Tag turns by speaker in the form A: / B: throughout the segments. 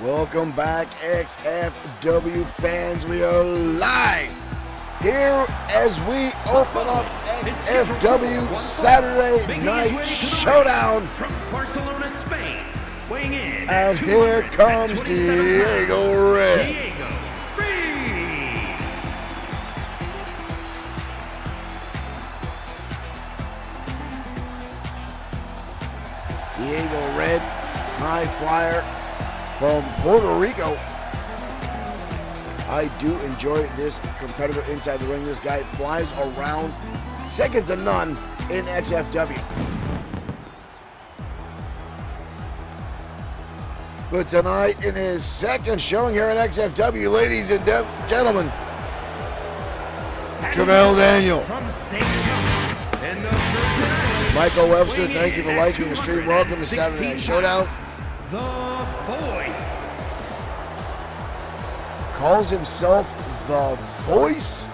A: Welcome back, XFW fans. We are live here as we open up XFW Saturday Night Showdown.
B: From Barcelona, Spain, weighing in.
A: And here comes Diego Red.
B: Diego Red.
A: Diego Red, high flyer from Puerto Rico. I do enjoy this competitor inside the ring. This guy flies around, second to none in XFW. But tonight, in his second showing here at XFW, ladies and gentlemen, Travell Daniel.
B: From St. John's in the Virgin Islands.
A: Michael Webster, thank you for liking the stream. Welcome to Saturday Night Showdown.
B: The Voice.
A: Calls himself the Voice.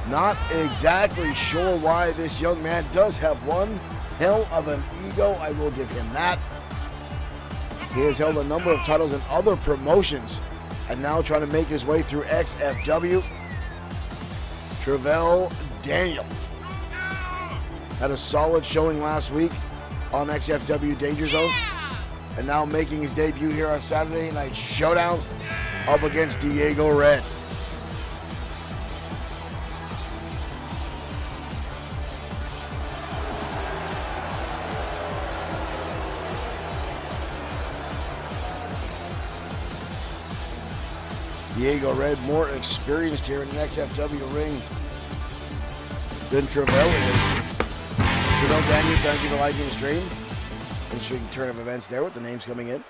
A: Not exactly sure why this young man does have one hell of an ego. I will give him that. He has held a number of titles in other promotions and now trying to make his way through XFW. Travell Daniel had a solid showing last week on XFW Danger Zone, and now making his debut here on Saturday Night Showdown up against Diego Red. Diego Red more experienced here in the XFW ring than Travell is. Travell Daniel, thank you for liking the stream. Interesting turn of events there with the names coming in.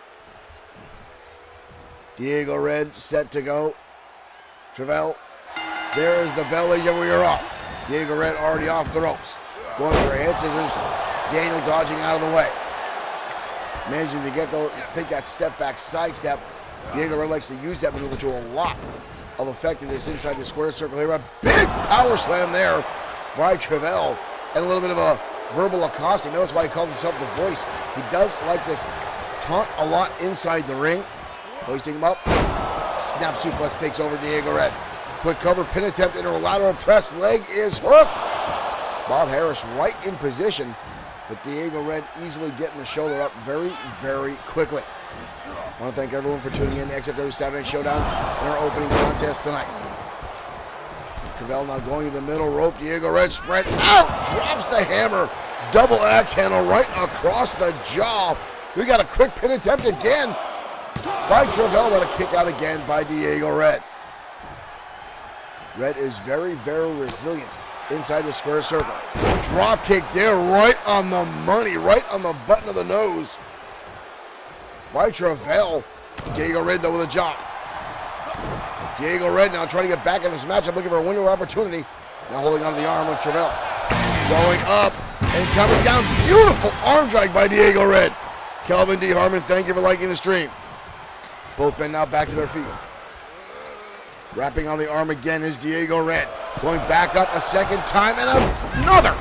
A: Diego Red set to go. Travell, there is the belly, and we are off. Diego Red already off the ropes. Going for a head scissors. Daniel dodging out of the way. Managing to get those, take that step back side step. Diego Red likes to use that maneuver to a lot of effectiveness inside the square circle here. A big power slam there by Travell, and a little bit of a verbal accosting. Notice why he calls himself the Voice. He does like this taunt a lot inside the ring. Hoisting him up. Snap suplex takes over Diego Red. Quick cover, pin attempt into a lateral press. Leg is hooked. Bob Harris right in position, but Diego Red easily getting the shoulder up very, very quickly. I want to thank everyone for tuning in to XFW Saturday Night Showdown in our opening contest tonight. Travell now going to the middle rope. Diego Red spread out, drops the hammer. Double axe handle right across the jaw. We got a quick pin attempt again by Travell, but a kick out again by Diego Red. Red is very, very resilient inside the square circle. Drop kick there, right on the money, right on the button of the nose by Travell. Diego Red though with a jab. Diego Red now trying to get back in this matchup, looking for a window opportunity. Now holding onto the arm of Travell. Going up and coming down. Beautiful arm drag by Diego Red. Kelvin D. Harmon, thank you for liking the stream. Both men now back to their feet. Wrapping on the arm again is Diego Red. Going back up a second time and another.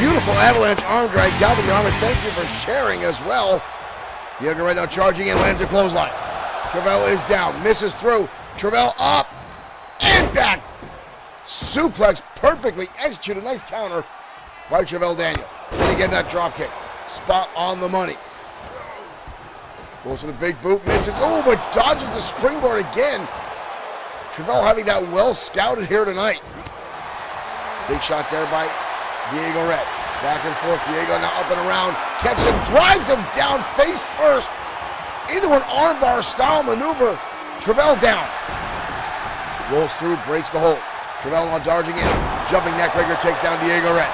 A: Beautiful avalanche arm drag. Kelvin D. Harmon, thank you for sharing as well. Diego Red now charging in, lands a clothesline. Travell is down, misses through. Travell up and back. Suplex perfectly executed. Nice counter by Travell Daniel. And again, that drop kick. Spot on the money. Goes for the big boot, misses. Oh, but dodges the springboard again. Travell having that well scouted here tonight. Big shot there by Diego Red. Back and forth, Diego now up and around. Catches him, drives him down face first into an armbar style maneuver. Travell down. Rolls through, breaks the hold. Travell now dodging in. Jumping neckbreaker takes down Diego Red.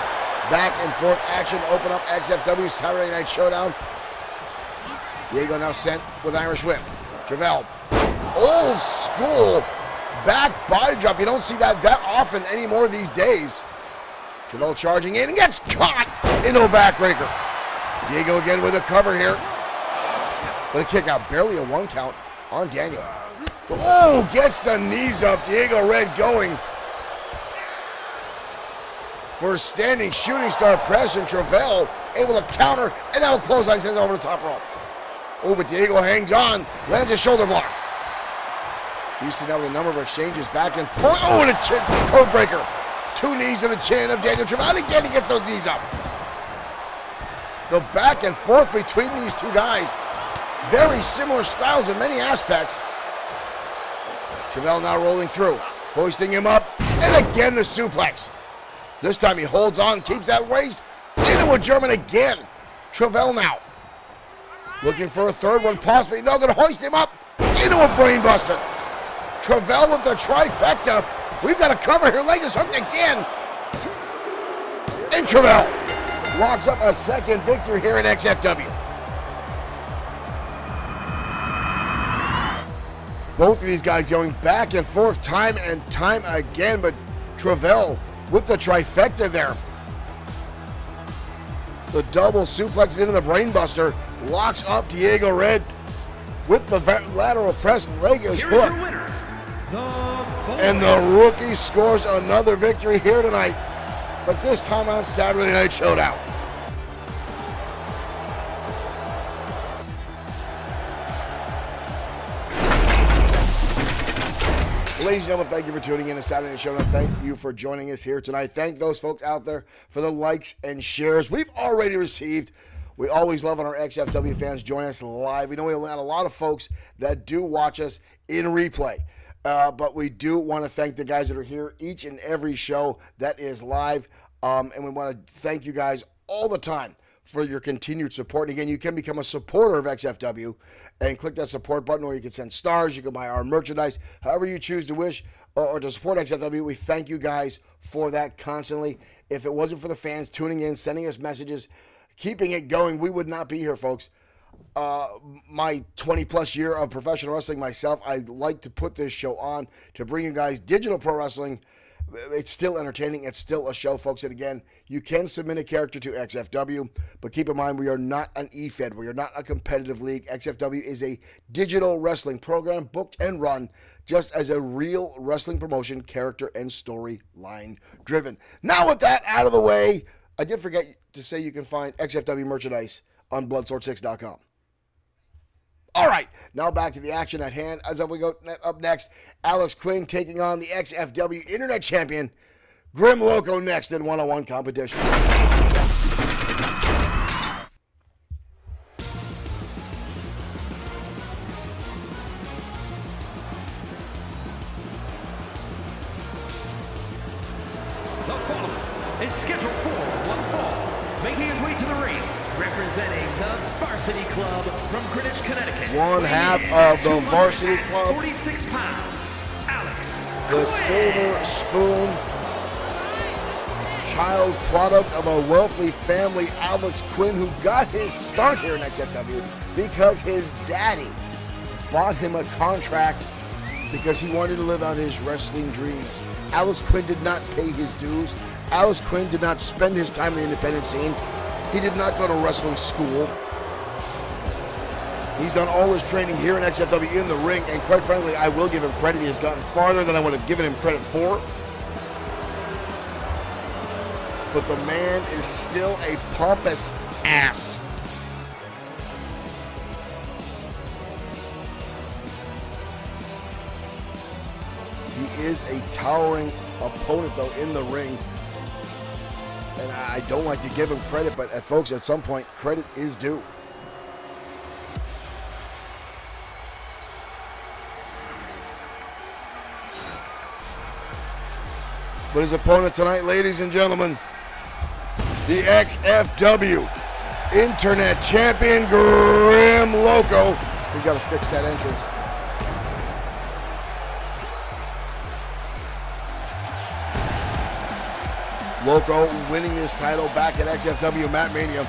A: Back and forth action, open up XFW Saturday Night Showdown. Diego now sent with Irish Whip. Travell, old school back body drop. You don't see that often anymore these days. Travell charging in and gets caught into a backbreaker. Diego again with a cover here. But a kick out, barely a one count on Daniel. Oh, gets the knees up. Diego Red going for a standing shooting star press, and Travell able to counter, and now clothesline sends it over the top rope. Oh, but Diego hangs on, lands a shoulder block. Houston now with a number of exchanges back and forth. Oh, and a chin code breaker. 2 knees to the chin of Daniel Trevell. Again, he gets those knees up. The back and forth between these two guys. Very similar styles in many aspects. Trevell now rolling through, hoisting him up, and again the suplex. This time he holds on, keeps that waist, into a German again. Trevell now looking for a third one, possibly. No, gonna hoist him up into a brainbuster. Trevell with the trifecta. We've got a cover here. Leg is hooked again. And Trevell locks up a second victory here at XFW. Both of these guys going back and forth time and time again, but Trevell with the trifecta there. The double suplex into the brainbuster locks up Diego Red with the lateral press. Leg is hooked. And the rookie scores another victory here tonight, but this time on Saturday Night Showdown. Ladies and gentlemen, thank you for tuning in to Saturday Night Showdown. Thank you for joining us here tonight. Thank those folks out there for the likes and shares we've already received. We always love when our XFW fans join us live. We know we have a lot of folks that do watch us in replay. But we do want to thank the guys that are here each and every show that is live. And we want to thank you guys all the time for your continued support. And again, you can become a supporter of XFW and click that support button, or you can send stars. You can buy our merchandise, however you choose to wish, or to support XFW. We thank you guys for that constantly. If it wasn't for the fans tuning in, sending us messages, keeping it going, we would not be here, folks. My 20 plus year of professional wrestling myself, I like to put this show on to bring you guys digital pro wrestling. It's still entertaining. It's still a show, folks. And again, you can submit a character to XFW, but keep in mind, we are not an E-Fed. We are not a competitive league. XFW is a digital wrestling program booked and run just as a real wrestling promotion, character and storyline driven. Now with that out of the way, I did forget to say you can find XFW merchandise on Bloodsword6.com. All right, now back to the action at hand. As we go up next, Alex Quinn taking on the XFW Internet Champion, Grim Loco, next in one-on-one competition.
B: The following is scheduled for one fall, making his way to the ring, representing the Varsity Club from Greenwich, Connecticut.
A: One half of the Varsity Club,
B: 46 pounds, Alex
A: the
B: Quinn.
A: Silver Spoon, child product of a wealthy family, Alex Quinn, who got his start here in XFW because his daddy bought him a contract because he wanted to live out his wrestling dreams. Alex Quinn did not pay his dues. Alex Quinn did not spend his time in the independent scene. He did not go to wrestling school. He's done all his training here in XFW in the ring, and quite frankly, I will give him credit. He has gotten farther than I would have given him credit for. But the man is still a pompous ass. He is a towering opponent, though, in the ring. And I don't like to give him credit, but folks, at some point, credit is due. But his opponent tonight, ladies and gentlemen, the XFW Internet Champion, Grim Loco. We got to fix that entrance. Loco winning this title back at XFW Mat Mania.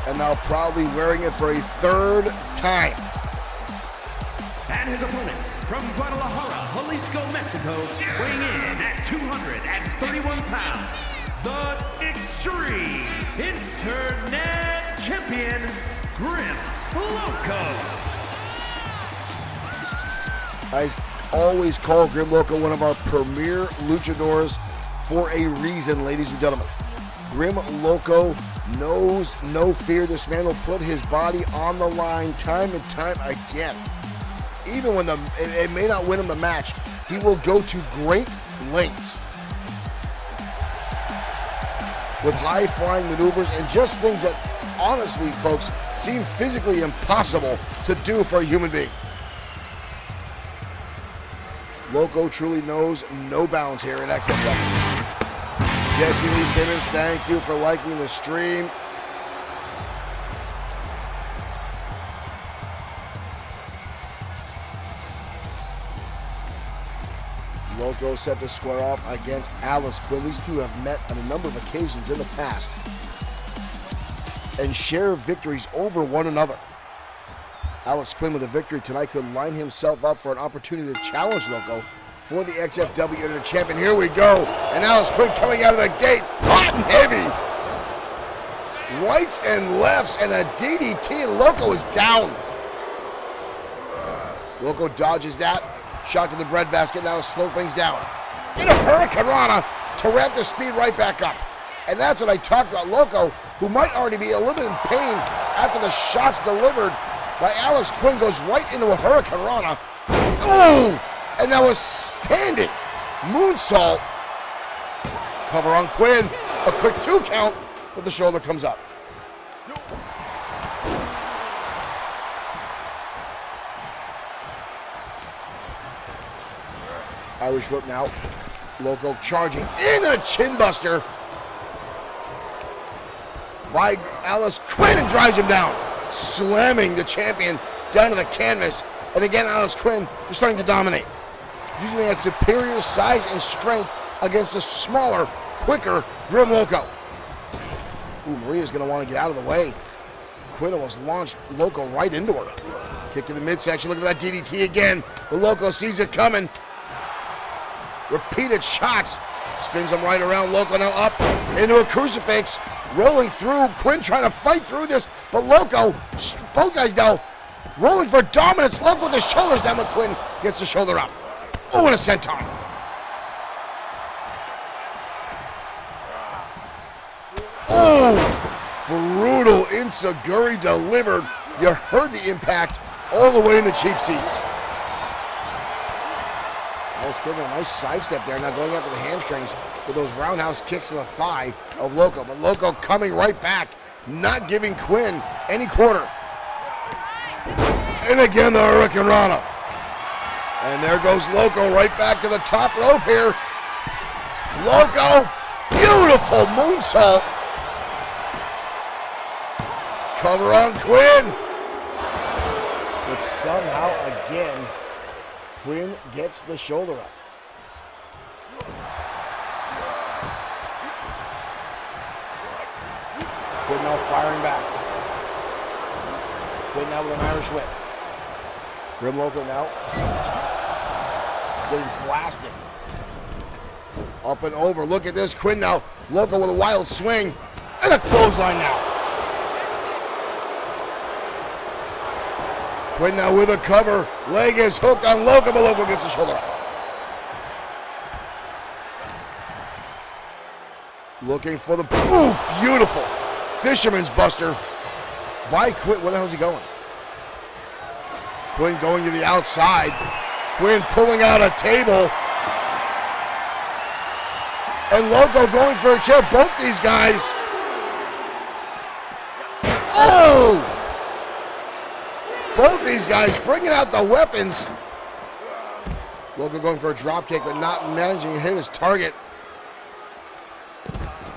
A: And now proudly wearing it for a third time.
B: And his opponent from Guadalajara, Jalisco, Mexico, weighing in at 231 pounds, the Extreme Internet Champion, Grim Loco.
A: I always call Grim Loco one of our premier luchadors for a reason, ladies and gentlemen. Grim Loco Knows no fear. This man will put his body on the line time and time again. Even when it may not win him the match, he will go to great lengths with high-flying maneuvers and just things that, honestly, folks, seem physically impossible to do for a human being. Loco truly knows no bounds here at XFW. Jesse Lee Simmons, thank you for liking the stream. Loco set to square off against Alice Quinn. These two have met on a number of occasions in the past and share victories over one another. Alex Quinn with a victory tonight could line himself up for an opportunity to challenge Loco for the XFW Internet Champion. Here we go. And Alex Quinn coming out of the gate, hot and heavy. Rights and lefts and a DDT, and Loco is down. Loco dodges that. Shot to the breadbasket now to slow things down. In a Hurricane Rana to ramp the speed right back up. And that's what I talked about. Loco, who might already be a little bit in pain after the shots delivered by Alex Quinn, goes right into a Hurricane Rana. Ooh! And now a standing moonsault. Cover on Quinn. A quick 2 count, but the shoulder comes up. Irish whip now. Loco charging in a chin buster by Alice Quinn and drives him down, slamming the champion down to the canvas. And again, Alice Quinn is starting to dominate, using that superior size and strength against a smaller, quicker Grim Loco. Ooh, Maria's going to want to get out of the way. Quinn almost launched Loco right into her. Kick to the midsection. Look at that DDT again. The Loco sees it coming. Repeated shots. Spins him right around. Loco now up into a crucifix. Rolling through. Quinn trying to fight through this. But Loco, both guys now rolling for dominance. Loco with the shoulders down, but Quinn gets the shoulder up. Oh, and a senton. Oh, brutal Insaguri delivered. You heard the impact all the way in the cheap seats. Alice Quinn with a nice sidestep there, now going after the hamstrings with those roundhouse kicks to the thigh of Loco. But Loco coming right back, not giving Quinn any quarter. And again, the Hurricane Rana. And there goes Loco right back to the top rope here. Loco, beautiful moonsault. Cover on Quinn. But somehow, again, Quinn gets the shoulder up. Quinn now firing back. Quinn now with an Irish whip. Grim Loco now getting blasted. Up and over. Look at this. Quinn now. Loco with a wild swing. And a clothesline now. Quinn now with a cover. Leg is hooked on Loco, but Loco gets the shoulder up. Looking for the, ooh, beautiful fisherman's buster by Quinn. Where the hell is he going? Quinn going to the outside. Quinn pulling out a table. And Loco going for a chair. Both these guys. Oh! Both these guys bringing out the weapons. Loco going for a drop kick, but not managing to hit his target.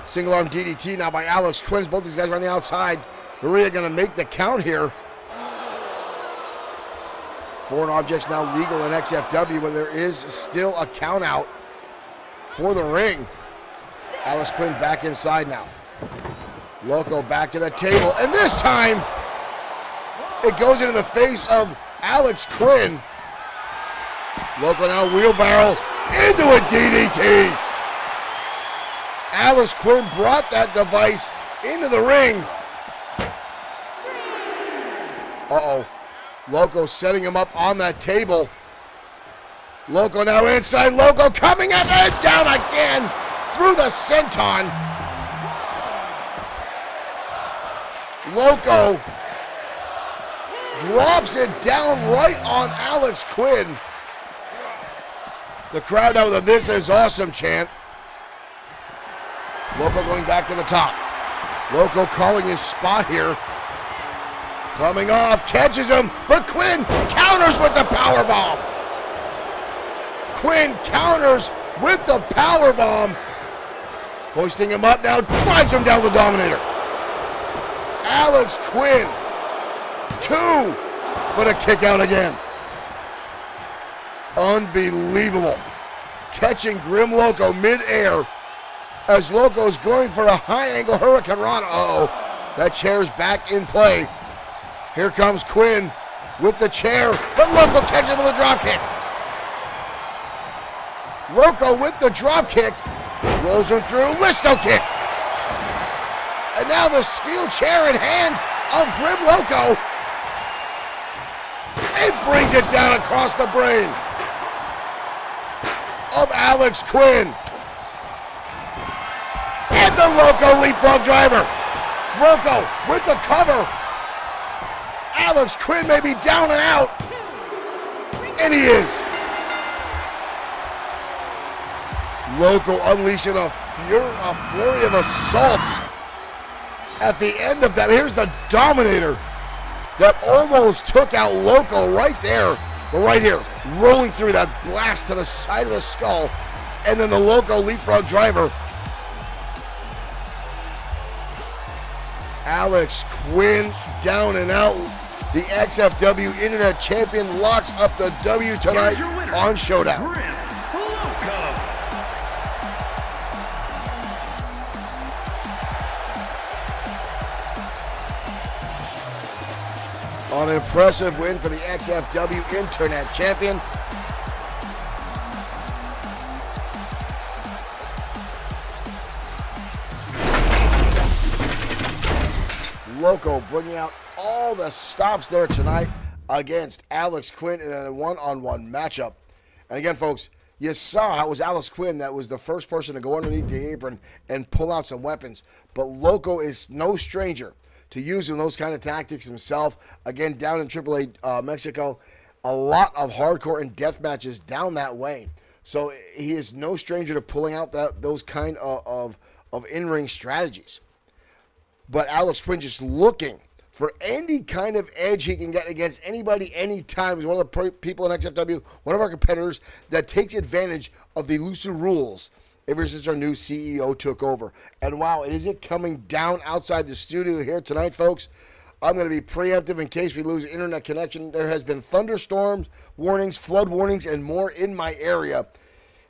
A: Single arm DDT now by Alex Quinn. Both these guys are on the outside. Maria going to make the count here. Foreign objects now legal in XFW, but there is still a count out for the ring. Alex Quinn back inside now. Loco back to the table, and this time it goes into the face of Alex Quinn. Loco now wheelbarrow into a DDT. Alex Quinn brought that device into the ring. Uh-oh. Loco setting him up on that table. Loco now inside. Loco coming up and down again through the senton. Loco drops it down right on Alex Quinn. The crowd out with a "This is awesome" chant. Loco going back to the top. Loco calling his spot here. Coming off, catches him, but Quinn counters with the powerbomb. Quinn counters with the powerbomb. Hoisting him up now, drives him down the Dominator. Alex Quinn, 2, but a kick out again. Unbelievable. Catching Grim Loco mid-air as Loco's going for a high-angle Hurricane Rana. Uh-oh, that chair's back in play. Here comes Quinn with the chair, but Loco catches him with a drop kick. Loco with the drop kick, rolls him through, Listo kick. And now the steel chair in hand of Grim Loco. It brings it down across the brain of Alex Quinn. And the Loco leapfrog driver. Loco with the cover. Alex Quinn may be down and out. And he is. Loco unleashing a flurry of assaults at the end of that. Here's the Dominator that almost took out Loco right there. But right here, rolling through that blast to the side of the skull. And then the Loco leapfrog driver. Alex Quinn down and out. The XFW Internet Champion locks up the W tonight on Showdown. An impressive win for the XFW Internet Champion. Loco bringing out all the stops there tonight against Alex Quinn in a one-on-one matchup. And again, folks, you saw how it was Alex Quinn that was the first person to go underneath the apron and pull out some weapons. But Loco is no stranger to using those kind of tactics himself. Again, down in AAA Mexico, a lot of hardcore and death matches down that way. So he is no stranger to pulling out those kind of in-ring strategies. But Alex Quinn just looking for any kind of edge he can get against anybody, anytime. He's one of the people in XFW, one of our competitors that takes advantage of the looser rules ever since our new CEO took over. And wow, is it coming down outside the studio here tonight, folks? I'm going to be preemptive in case we lose internet connection. There has been thunderstorms, warnings, flood warnings, and more in my area.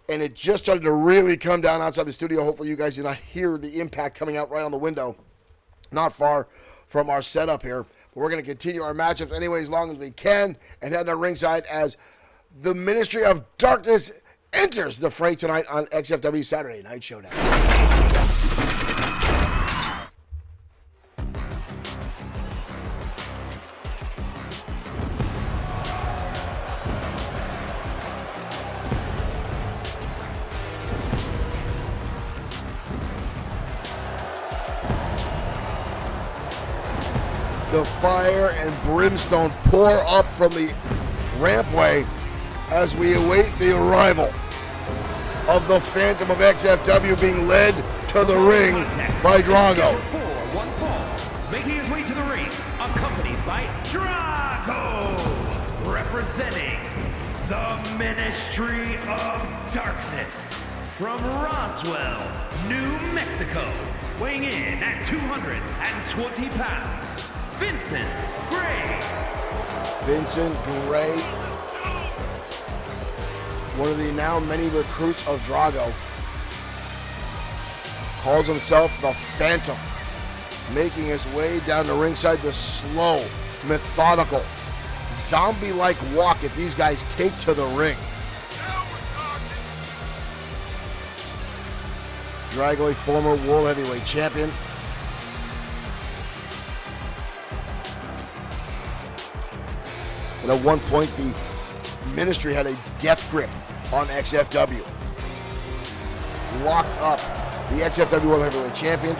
A: And it just started to really come down outside the studio. Hopefully you guys do not hear the impact coming out right on the window. Not far from our setup here. But we're going to continue our matchups anyway as long as we can and head to ringside as the Ministry of Darkness enters the fray tonight on XFW Saturday Night Showdown. The fire and brimstone pour up from the rampway as we await the arrival of the Phantom of XFW being led to the ring by Drago.
B: One fall, making his way to the ring, accompanied by Drago, representing the Ministry of Darkness from Roswell, New Mexico, weighing in at 220 pounds. Vincent Gray.
A: Vincent Gray, one of the now many recruits of Drago, calls himself the Phantom, making his way down the ringside, the slow, methodical, zombie-like walk that these guys take to the ring. Drago, a former World Heavyweight Champion. And at one point, the Ministry had a death grip on XFW. Locked up the XFW World Heavyweight Champion.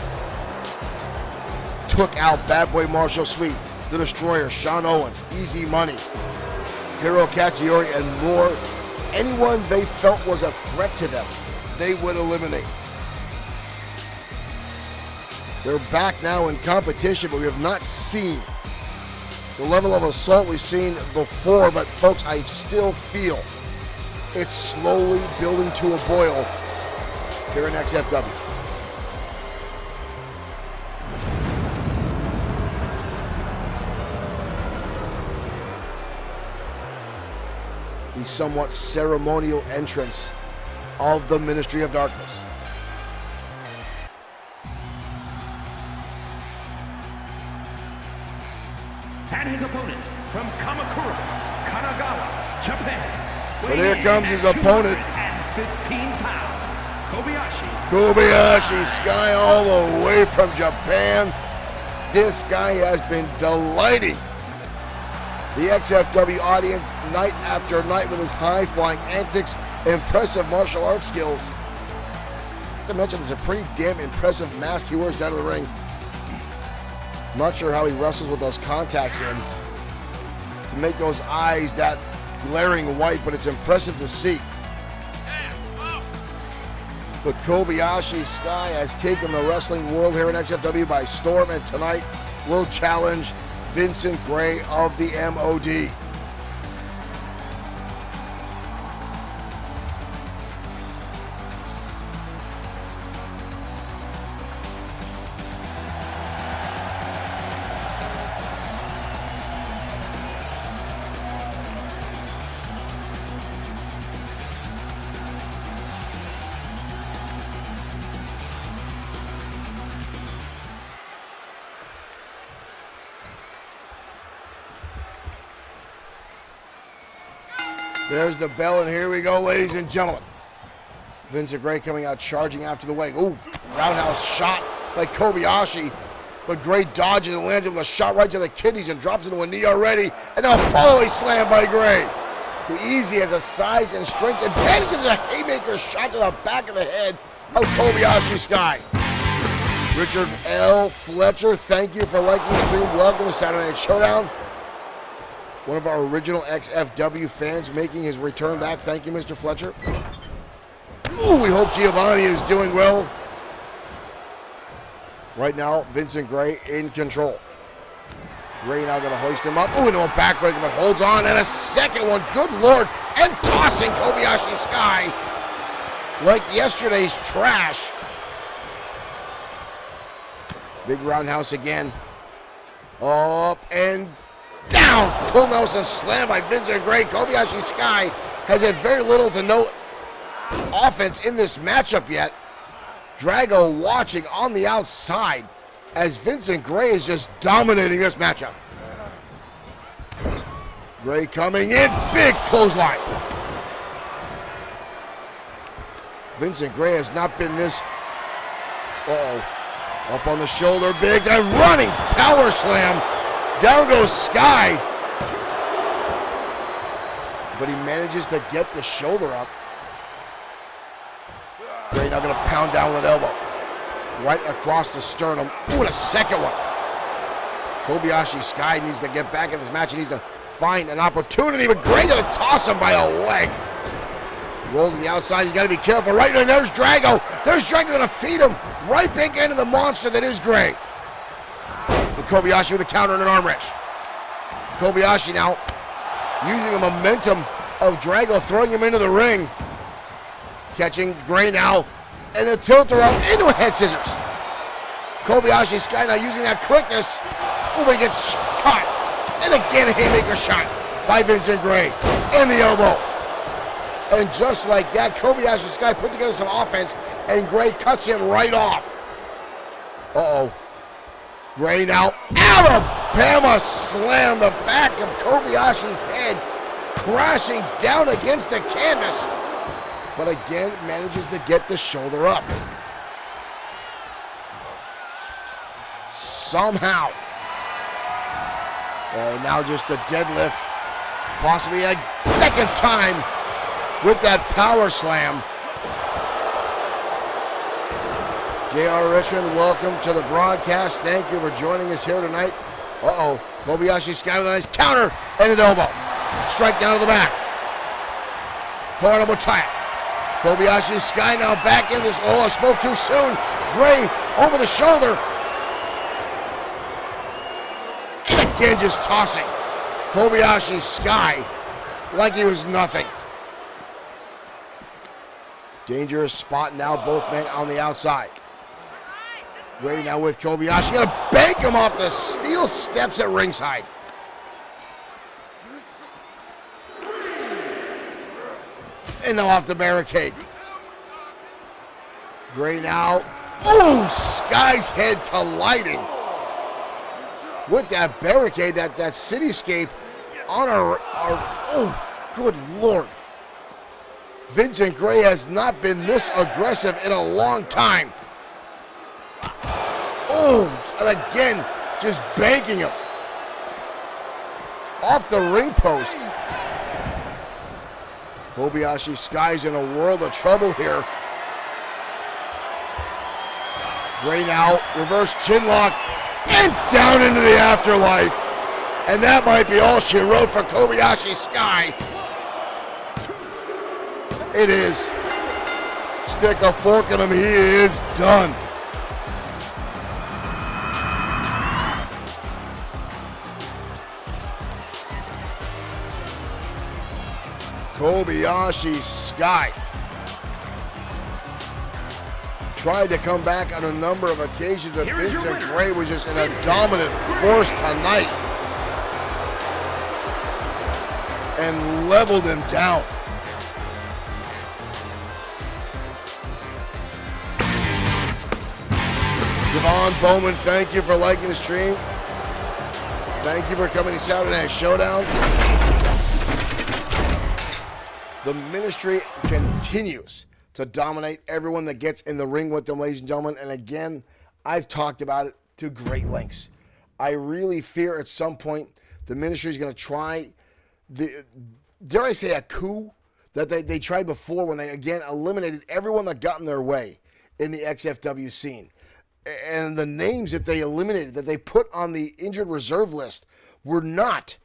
A: took out Bad Boy Marshall Sweet, The Destroyer, Sean Owens, Easy Money, Hiro Katsuyori, and more. Anyone they felt was a threat to them, they would eliminate. They're back now in competition, but we have not seen the level of assault we've seen before. But folks, I still feel it's slowly building to a boil here in XFW. The somewhat ceremonial entrance of the Ministry of Darkness.
B: And his opponent from Kamakura, Kanagawa, Japan.
A: But here comes his opponent.
B: 15 pounds, Kobayashi.
A: Kobayashi Sky all the way from Japan. This guy has been delighting the XFW audience night after night with his high-flying antics, impressive martial arts skills. Not to mention, it's a pretty damn impressive mask he wears down to the ring. I'm not sure how he wrestles with those contacts in to make those eyes that glaring white, but it's impressive to see. But Kobayashi Sky has taken the wrestling world here in XFW by storm, and tonight will challenge Vincent Gray of the MOD. There's the bell, and here we go, ladies and gentlemen. Vincent Gray coming out charging after the wing. Ooh, roundhouse shot by Kobayashi. But Gray dodges and lands him with a shot right to the kidneys and drops into a knee already. And now follow-away slam by Gray, who easy has a size and strength advantage of the haymaker shot to the back of the head of Kobayashi Sky. Richard L. Fletcher, thank you for liking the stream. Welcome to Saturday Night Showdown. One of our original XFW fans making his return back. Thank you, Mr. Fletcher. Ooh, we hope Giovanni is doing well. Right now, Vincent Gray in control. Gray now going to hoist him up. Ooh, no backbreaker, but holds on. And a second one. Good Lord. And tossing Kobayashi Sky like yesterday's trash. Big roundhouse again. Up and down. Full Nelson slam by Vincent Gray. Kobayashi Sky has had very little to no offense in this matchup yet. Drago watching on the outside as Vincent Gray is just dominating this matchup. Gray coming in. Big clothesline. Vincent Gray has not been this. Uh-oh. Up on the shoulder. Big and running power slam. Down goes Sky. But he manages to get the shoulder up. Gray now going to pound down with an elbow. Right across the sternum. Ooh, and a second one. Kobayashi Sky needs to get back in this match. He needs to find an opportunity. But Gray going to toss him by a leg. Roll to the outside. You got to be careful. Right there, there's Drago. There's Drago going to feed him. Right back into the monster that is Gray. But Kobayashi with a counter and an arm wrench. Kobayashi now using the momentum of Drago, throwing him into the ring. Catching Gray now. And a tilt around into a head scissors. Kobayashi Sky now using that quickness. Oh, but he gets caught. And again a haymaker shot by Vincent Gray. And the elbow. And just like that, Kobayashi Sky put together some offense, and Gray cuts him right off. Uh-oh. Gray now, Alabama slam, the back of Kobayashi's head, crashing down against the canvas. But again, manages to get the shoulder up. Somehow. And now just a deadlift. Possibly a second time with that power slam. J.R. Richmond, welcome to the broadcast. Thank you for joining us here tonight. Kobayashi Sky with a nice counter and an elbow. Strike down to the back. Portable tie it. Kobayashi Sky now back in this. I spoke too soon. Gray over the shoulder. And again just tossing Kobayashi Sky like he was nothing. Dangerous spot now, both men on the outside. Gray now with Kobayashi. Gonna bank him off the steel steps at ringside. And now off the barricade. Gray now. Sky's head colliding with that barricade, that cityscape on good Lord. Vincent Gray has not been this aggressive in a long time. And again, just banking him off the ring post. Kobayashi Sky's in a world of trouble here. Gray now, reverse chinlock, and down into the afterlife. And that might be all she wrote for Kobayashi Sky. It is. Stick a fork in him, he is done. Kobayashi Sky tried to come back on a number of occasions, but Vincent Gray was just in a dominant force tonight and leveled him down. Devon Bowman, thank you for liking the stream. Thank you for coming to Saturday Night Showdown. The ministry continues to dominate everyone that gets in the ring with them, ladies and gentlemen. And again, I've talked about it to great lengths. I really fear at some point the ministry is going to try, dare I say, a coup that they tried before when they, again, eliminated everyone that got in their way in the XFW scene. And the names that they eliminated, that they put on the injured reserve list, were not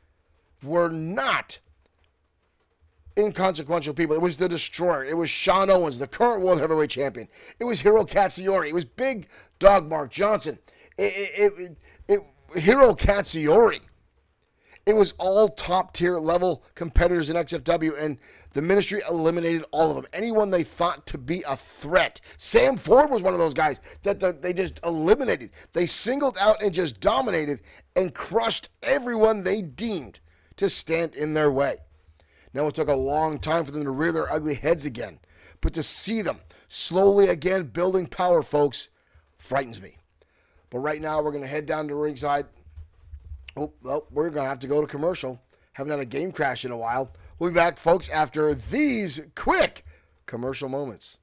A: inconsequential people. It was the Destroyer. It was Sean Owens, the current World Heavyweight Champion. It was Hiro Katsuyori. It was Big Dog Mark Johnson. Hiro Katsuyori. It was all top-tier level competitors in XFW, and the ministry eliminated all of them. Anyone they thought to be a threat. Sam Ford was one of those guys that they just eliminated. They singled out and just dominated and crushed everyone they deemed to stand in their way. Now it took a long time for them to rear their ugly heads again. But to see them slowly again building power, folks, frightens me. But right now we're going to head down to ringside. We're going to have to go to commercial. Haven't had a game crash in a while. We'll be back, folks, after these quick commercial moments.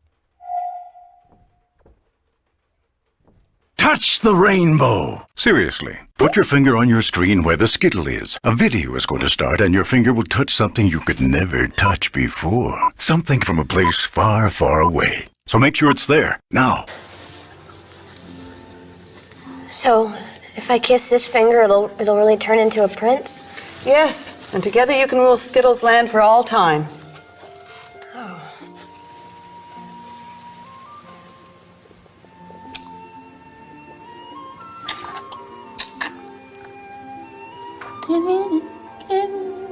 C: Touch the rainbow! Seriously, put your finger on your screen where the Skittle is. A video is going to start and your finger will touch something you could never touch before. Something from a place far, far away. So make sure it's there, now.
D: So, if I kiss this finger, it'll really turn into a prince?
E: Yes, and together you can rule Skittles Land for all time.
D: Oh.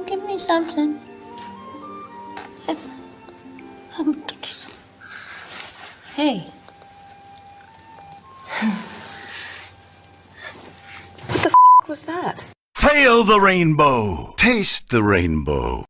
F: Give me something. Hey.
E: What the was that?
C: Fail the rainbow! Taste the rainbow.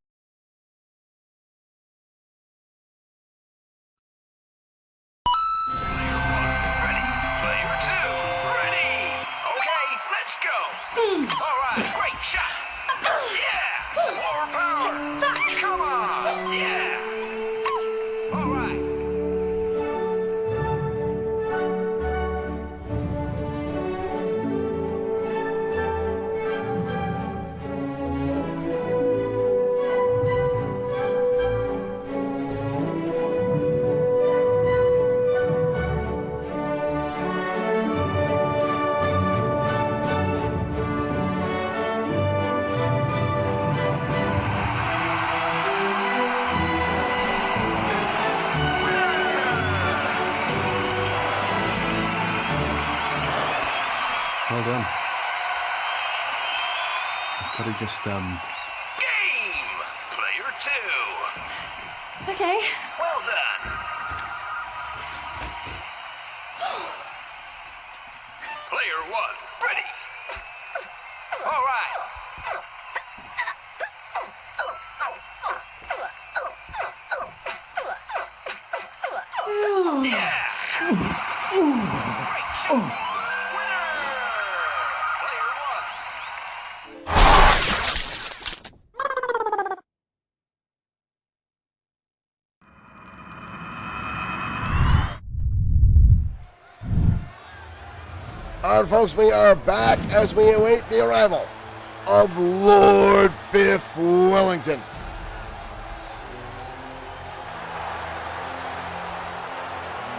G: better just,
H: Game! Player 2.
E: Okay.
H: Well done. Player 1, ready. All right. Yeah. Great shot. Winner. Player 1.
A: All right, folks, we are back as we await the arrival of Lord Biff Wellington.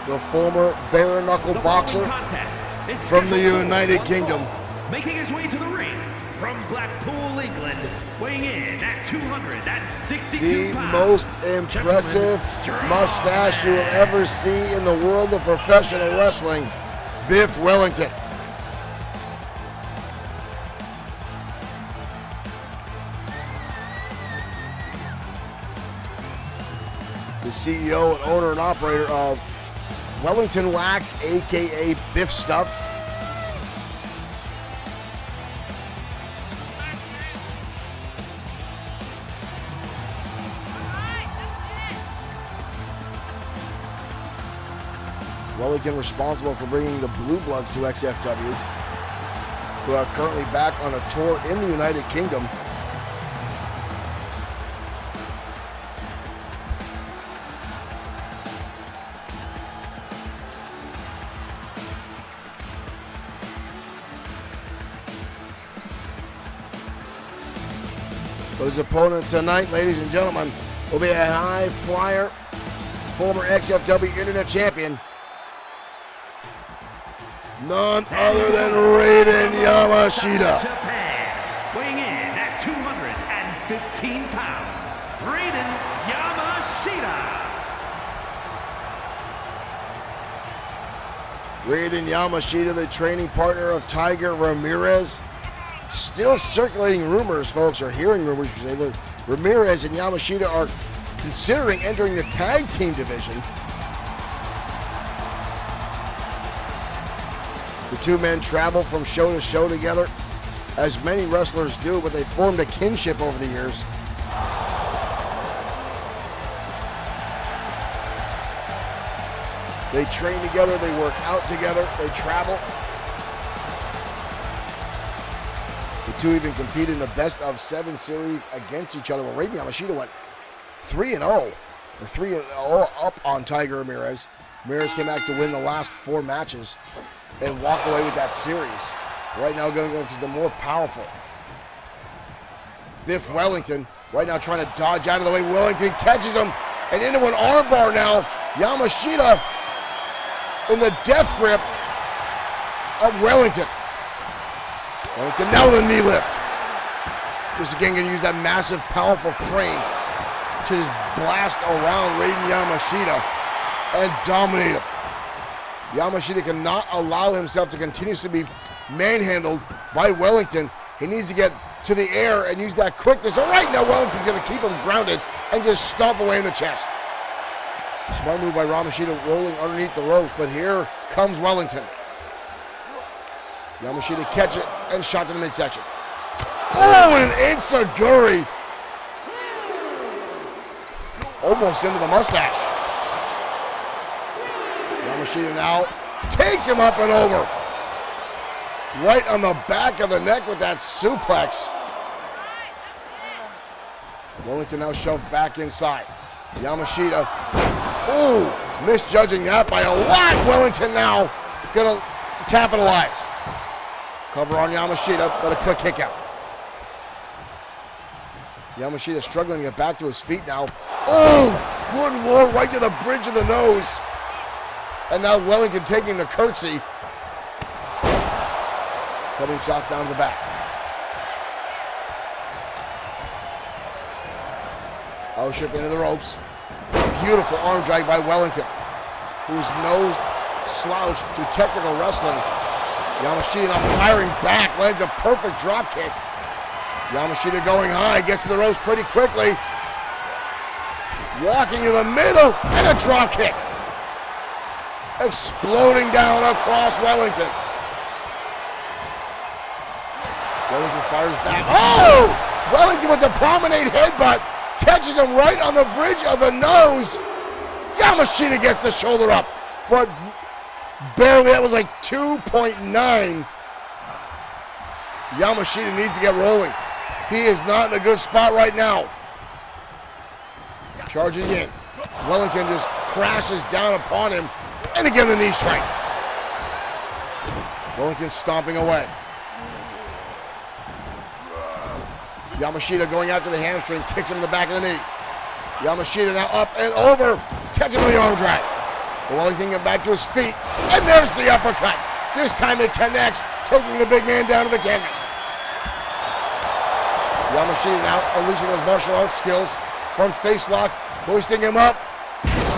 A: The former bare-knuckle boxer from the United Kingdom.
B: Making his way to the ring from Blackpool, England, weighing in at 262
A: The
B: pounds.
A: most impressive mustache you will ever see in the world of professional wrestling, Biff Wellington. The CEO and owner and operator of Wellington Wax, aka Biff Stuff. Wellington responsible for bringing the Blue Bloods to XFW, who are currently back on a tour in the United Kingdom. But his opponent tonight, ladies and gentlemen, will be a high flyer, former XFW Internet Champion, none other than Raiden Yamashita.
B: Japan, weighing in at 215 pounds, Raiden Yamashita.
A: Raiden Yamashita, the training partner of Tiger Ramirez. Still circulating rumors, folks, or hearing rumors, you say, that Ramirez and Yamashita are considering entering the tag team division. The two men travel from show to show together, as many wrestlers do, but they formed a kinship over the years. They train together, they work out together, they travel. The two even competed in the best of 7 series against each other. Well, Raiden Yamashita went 3-0, or 3-0 up on Tiger Ramirez. Ramirez came back to win the last 4 matches and walk away with that series. Right now going to go to the more powerful Biff Wellington. Right now trying to dodge out of the way. Wellington catches him and into an armbar now. Yamashita in the death grip of Wellington. Wellington now with a knee lift. Just again going to use that massive, powerful frame to just blast around Raiden Yamashita and dominate him. Yamashita cannot allow himself to continuously be manhandled by Wellington. He needs to get to the air and use that quickness. All right, now Wellington's going to keep him grounded and just stomp away in the chest. Smart move by Yamashita, rolling underneath the rope, but here comes Wellington. Yamashita catch it and shot to the midsection. Oh, and an enziguri. Almost into the mustache. Yamashita now takes him up and over. Right on the back of the neck with that suplex. Wellington now shoved back inside. Yamashita, ooh, misjudging that by a lot. Wellington now gonna capitalize. Cover on Yamashita, but a quick kick out. Yamashita struggling to get back to his feet now. Oh, good lord, right to the bridge of the nose. And now Wellington taking the curtsy. Coming shots down to the back. Oship into the ropes. Beautiful arm drag by Wellington, who is no slouch to technical wrestling. Yamashita now firing back, lands a perfect drop kick. Yamashita going high, gets to the ropes pretty quickly. Walking in the middle, and a drop kick. Exploding down across Wellington. Wellington fires back. Oh! Wellington with the promenade headbutt. Catches him right on the bridge of the nose. Yamashita gets the shoulder up. But barely, that was like 2.9. Yamashita needs to get rolling. He is not in a good spot right now. Charging in. Wellington just crashes down upon him. And again, the knee strike. Wellington stomping away. Yamashita going after the hamstring, kicks him in the back of the knee. Yamashita now up and over, catching the arm drag. Wellington getting back to his feet, and there's the uppercut. This time it connects, taking the big man down to the canvas. Yamashita now unleashing those martial arts skills. Front face lock, hoisting him up,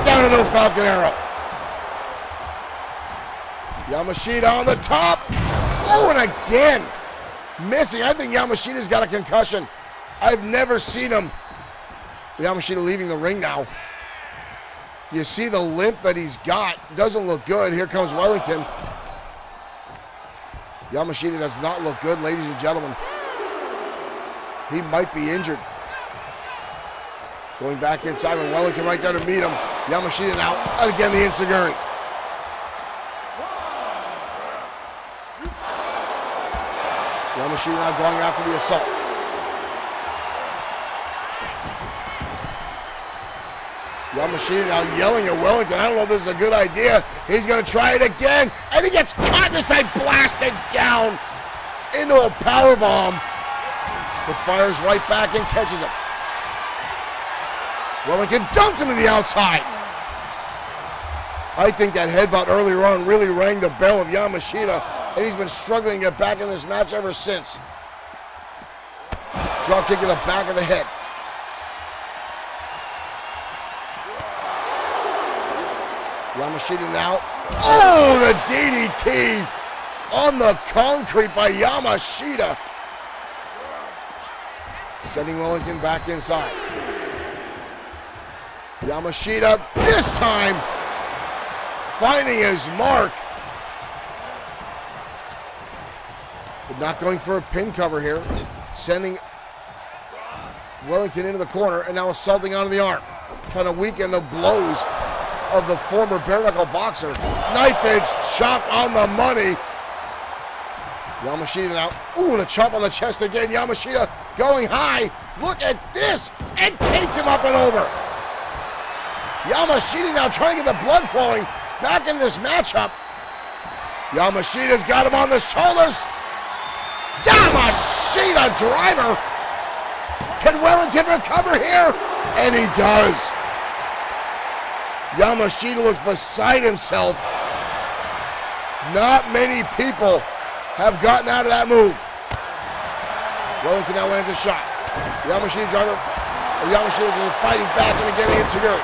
A: down into the Falcon Arrow. Yamashita on the top. Oh, and again, missing. I think Yamashita's got a concussion. I've never seen him. Yamashita leaving the ring now. You see the limp that he's got. Doesn't look good. Here comes Wellington. Yamashita does not look good, ladies and gentlemen. He might be injured. Going back inside with Wellington right there to meet him. Yamashita now, and again the enziguri. Yamashita now going after the assault. Yamashita now yelling at Wellington. I don't know if this is a good idea. He's going to try it again, and he gets caught this time, blasted down into a powerbomb. But fires right back and catches him. Wellington dumped him to the outside. I think that headbutt earlier on really rang the bell of Yamashita, and he's been struggling to get back in this match ever since. Drop kick to the back of the head. Yamashita now. Oh, the DDT on the concrete by Yamashita. Sending Wellington back inside. Yamashita this time finding his mark. But not going for a pin cover here. Sending Wellington into the corner and now assaulting onto the arm. Trying to weaken the blows of the former bare knuckle boxer. Knife edge chop on the money. Yamashita now. Ooh, and a chop on the chest again. Yamashita going high. Look at this. And takes him up and over. Yamashita now trying to get the blood flowing back in this matchup. Yamashita's got him on the shoulders. Yamashita driver. Can Wellington recover here? And he does. Yamashita looks beside himself. Not many people have gotten out of that move. Wellington now lands a shot. Yamashita driver. Yamashita is fighting back and again the enziguri.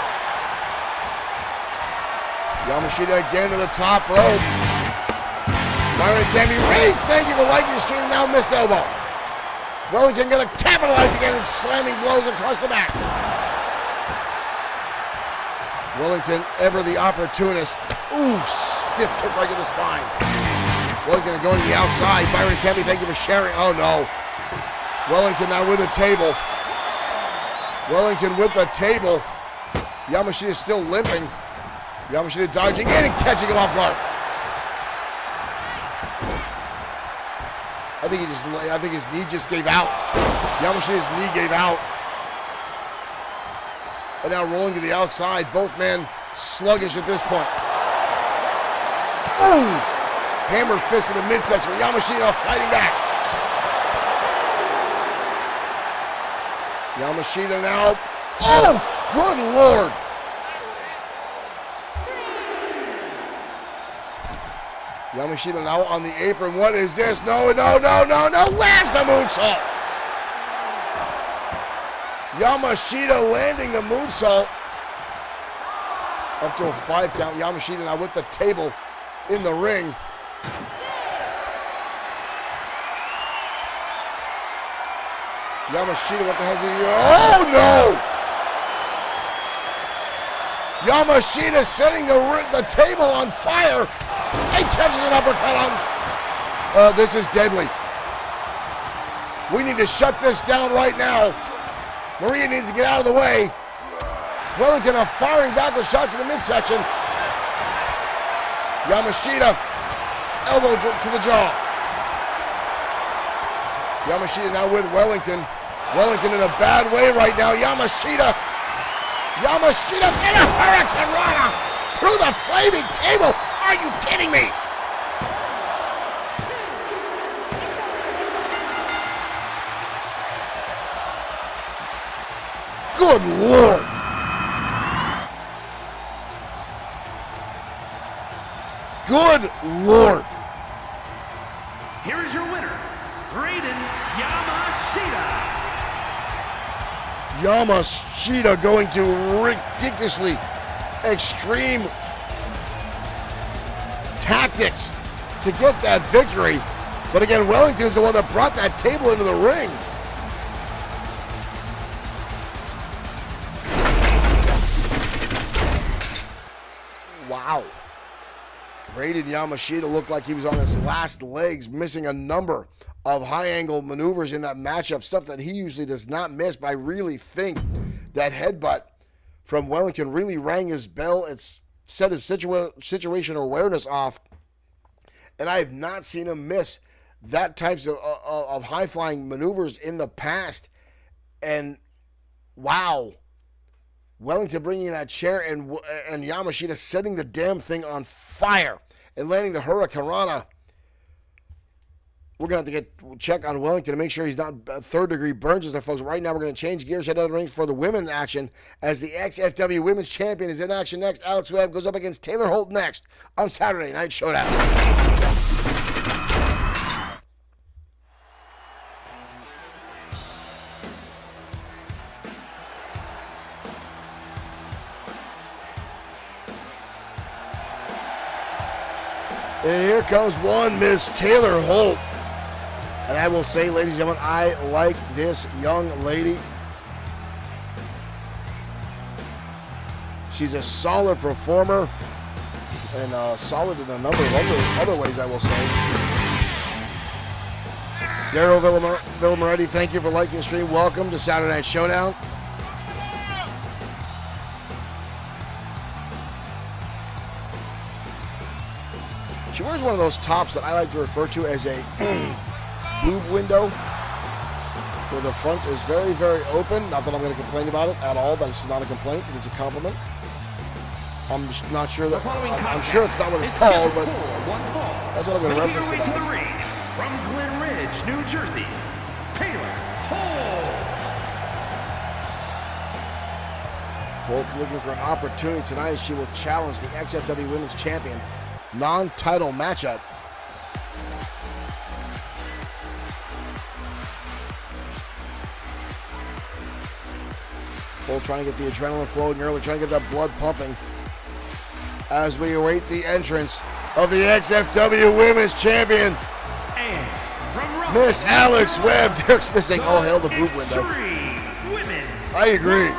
A: Yamashita again to the top rope. Byron Camby Reigns, thank you for liking the stream. Now missed elbow. Wellington going to capitalize again and slamming blows across the back. Wellington, ever the opportunist. Ooh, stiff kick right to the spine. Wellington going to the outside. Byron Camby, thank you for sharing. Oh no. Wellington now with the table. Wellington with the table. Yamashita is still limping. Yamashita dodging in and catching him off guard. I think his knee just gave out. Yamashita's knee gave out. And now rolling to the outside. Both men sluggish at this point. Ooh! Hammer fist in the midsection. Yamashita fighting back. Yamashita now. Oh! Good Lord! Yamashita now on the apron. What is this? No, no, no, no, no. Lands the moonsault. Yamashita landing the moonsault. Up to a 5 count. Yamashita now with the table in the ring. Yamashita, what the hell is he? Oh, no! Yamashita setting the table on fire and catches an uppercut on. This is deadly. We need to shut this down right now. Maria needs to get out of the way. Wellington are firing backward shots in the midsection. Yamashita, elbow to the jaw. Yamashita now with Wellington. Wellington in a bad way right now. Yamashita in a Hurricane Rana through the flaming table. Are you kidding me? Good Lord. Good Lord.
B: Here is your winner, Raiden Yamashita.
A: Yamashita going to ridiculously extreme tactics to get that victory. But again, Wellington's the one that brought that table into the ring. Wow. Raiden Yamashita looked like he was on his last legs, missing a number of high-angle maneuvers in that matchup, stuff that he usually does not miss. But I really think that headbutt from Wellington really rang his bell. It's set his situation awareness off, and I have not seen him miss that types of high-flying maneuvers in the past. And wow, Wellington bringing that chair and Yamashita setting the damn thing on fire and landing the Hurricane Rana. We're going to have to check on Wellington to make sure he's not third-degree burns and stuff, folks. Right now, we're going to change gears, head out of the ring for the women's action as the XFW Women's Champion is in action next. Alex Webb goes up against Taylor Holt next on Saturday Night Showdown. And here comes one Miss Taylor Holt. And I will say, ladies and gentlemen, I like this young lady. She's a solid performer and solid in a number of other ways, I will say. Daryl Villamoretti, thank you for liking the stream. Welcome to Saturday Night Showdown. She wears one of those tops that I like to refer to as a boob window, where the front is very, very open. Not that I'm going to complain about it at all. That's not a complaint. It's a compliment. I'm just not sure that. I'm sure it's not what it's called, but that's what I'm going to reference it as.
B: From Glen Ridge, New Jersey, Taylor Holt.
A: Holt looking for an opportunity tonight as she will challenge the XFW Women's Champion non-title matchup. Holt trying to get the adrenaline flowing early, trying to get that blood pumping as we await the entrance of the XFW Women's Champion, Miss Alex Webb. Derek's missing all hell the boot window. I agree.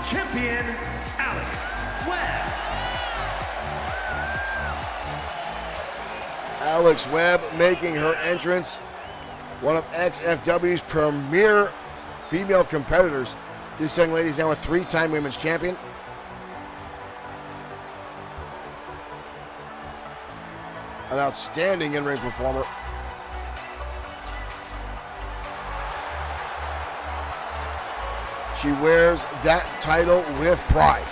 B: Champion Alex Webb.
A: Alex Webb making her entrance, one of XFW's premier female competitors. This young lady is now a three-time women's champion. An outstanding in-ring performer. She wears that title with pride.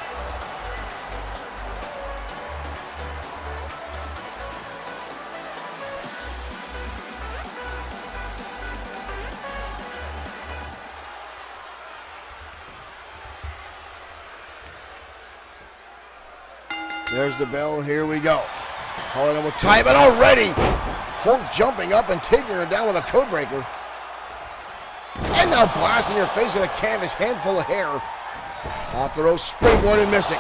A: There's the bell, here we go. Calling him with time, and already Holt jumping up and taking her down with a code breaker. And now blasting her face with a canvas, handful of hair. Off the rope, springboard and missing.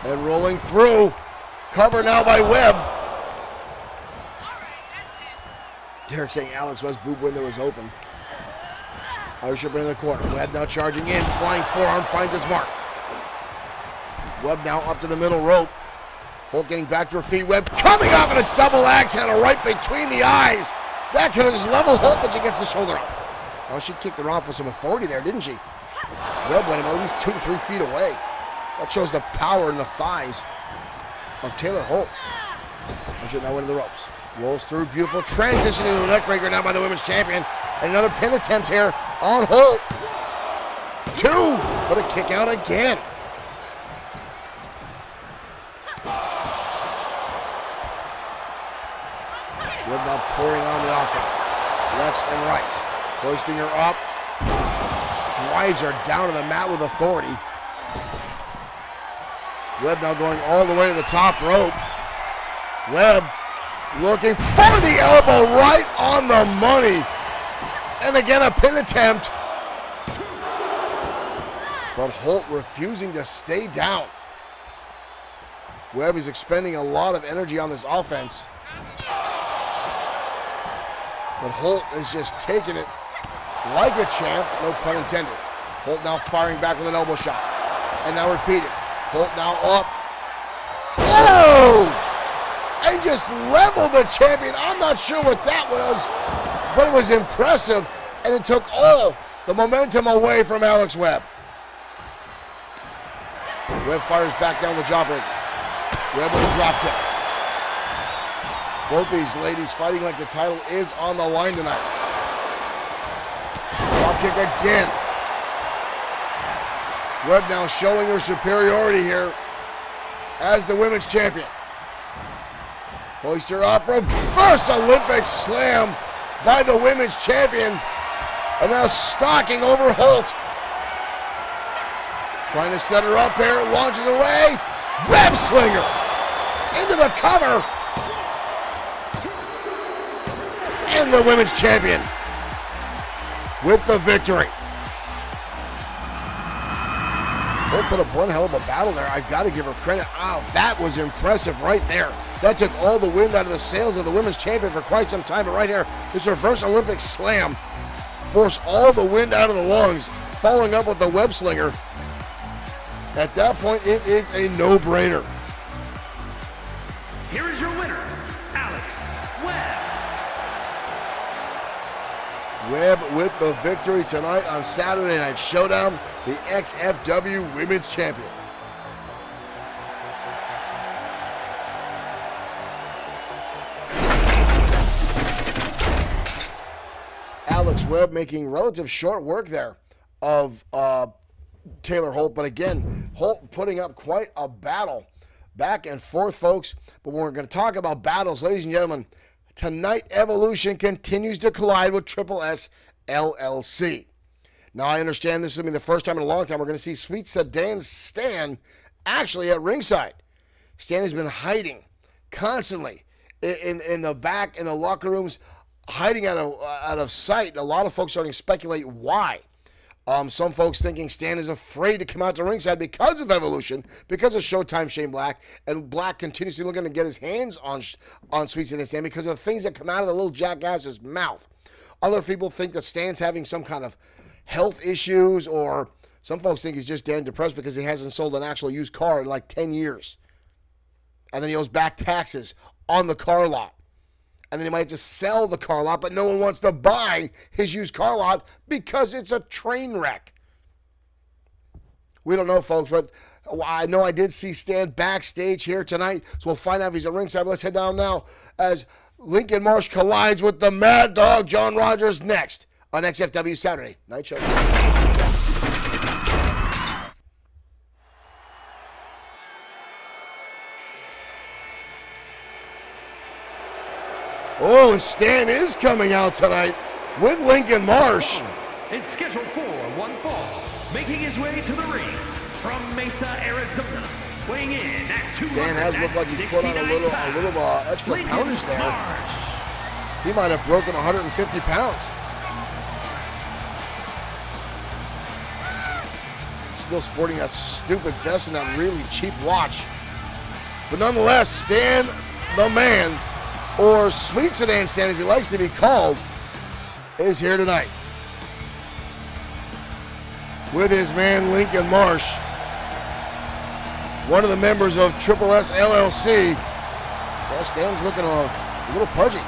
A: And rolling through. Cover now by Webb. Derek saying Alex West's boob window is open. Ownership in the corner. Webb now charging in. Flying forearm finds its mark. Webb now up to the middle rope. Holt getting back to her feet. Webb coming up in a double axe handle right between the eyes. That could have just leveled Holt, but she gets the shoulder up. Oh, she kicked her off with some authority there, didn't she? Webb went at least 2 to 3 feet away. That shows the power in the thighs of Taylor Holt. Ownership now into the ropes. Rolls through, beautiful transition into a neck breaker now by the women's champion. And another pin attempt here on Holt. 2, but a kick out again. Webb now pouring on the offense. Lefts and rights. Hoisting her up. Drives her down to the mat with authority. Webb now going all the way to the top rope. Webb looking for the elbow right on the money. And again, a pin attempt. But Holt refusing to stay down. Webb is expending a lot of energy on this offense. But Holt is just taking it like a champ, no pun intended. Holt now firing back with an elbow shot. And now repeated. Holt now up. Oh! And just leveled the champion. I'm not sure what that was, but it was impressive, and it took all the momentum away from Alex Webb. Webb fires back down the jawbreaker. Webb with a drop kick. Both these ladies fighting like the title is on the line tonight. Drop kick again. Webb now showing her superiority here as the women's champion. Hoist her up, reverse Olympic slam by the women's champion. And now stalking over Holt. Trying to set her up here, launches away. Web slinger into the cover. And the women's champion with the victory. Holt put up one hell of a battle there. I've got to give her credit. Wow, that was impressive right there. That took all the wind out of the sails of the women's champion for quite some time. But right here, this reverse Olympic slam forced all the wind out of the lungs, following up with the web slinger. At that point, it is a no-brainer.
B: Here is your winner, Alex Webb.
A: Webb with the victory tonight on Saturday Night Showdown, the XFW Women's Champion. Alex Webb making relative short work there of Taylor Holt, but again, Holt putting up quite a battle back and forth, folks. But when we're going to talk about battles, ladies and gentlemen, tonight Evolution continues to collide with Triple S LLC. Now, I understand this is going to be the first time in a long time we're going to see Sweet Sedan Stan actually at ringside. Stan has been hiding constantly in the back, in the locker rooms, hiding out of sight. And a lot of folks starting to speculate why. Some folks thinking Stan is afraid to come out to ringside because of Evolution, because of Showtime Shane Black, and Black continuously looking to get his hands on Sweet Sedan Stan because of the things that come out of the little jackass's mouth. Other people think that Stan's having some kind of health issues, or some folks think he's just damn depressed because he hasn't sold an actual used car in like 10 years. And then he owes back taxes on the car lot. And then he might just sell the car lot, but no one wants to buy his used car lot because it's a train wreck. We don't know, folks, but I know I did see Stan backstage here tonight, so we'll find out if he's at ringside. But let's head down now as Lincoln Marsh collides with the Mad Dog, John Rogers, next on XFW Saturday Night Show. Oh, and Stan is coming out tonight with Lincoln Marsh.
B: Is scheduled for one fall, making his way to the ring from Mesa, Arizona, weighing in at 269
A: Stan has looked like he's put on a little extra
B: Lincoln
A: poundage there.
B: Marsh.
A: He might have broken 150 pounds. Still sporting that stupid vest and that really cheap watch. But nonetheless, Stan, the man, or Sweet Sedan Stan, as he likes to be called, is here tonight with his man Lincoln Marsh, one of the members of Triple S LLC. Well, Stan's looking a little pudgy.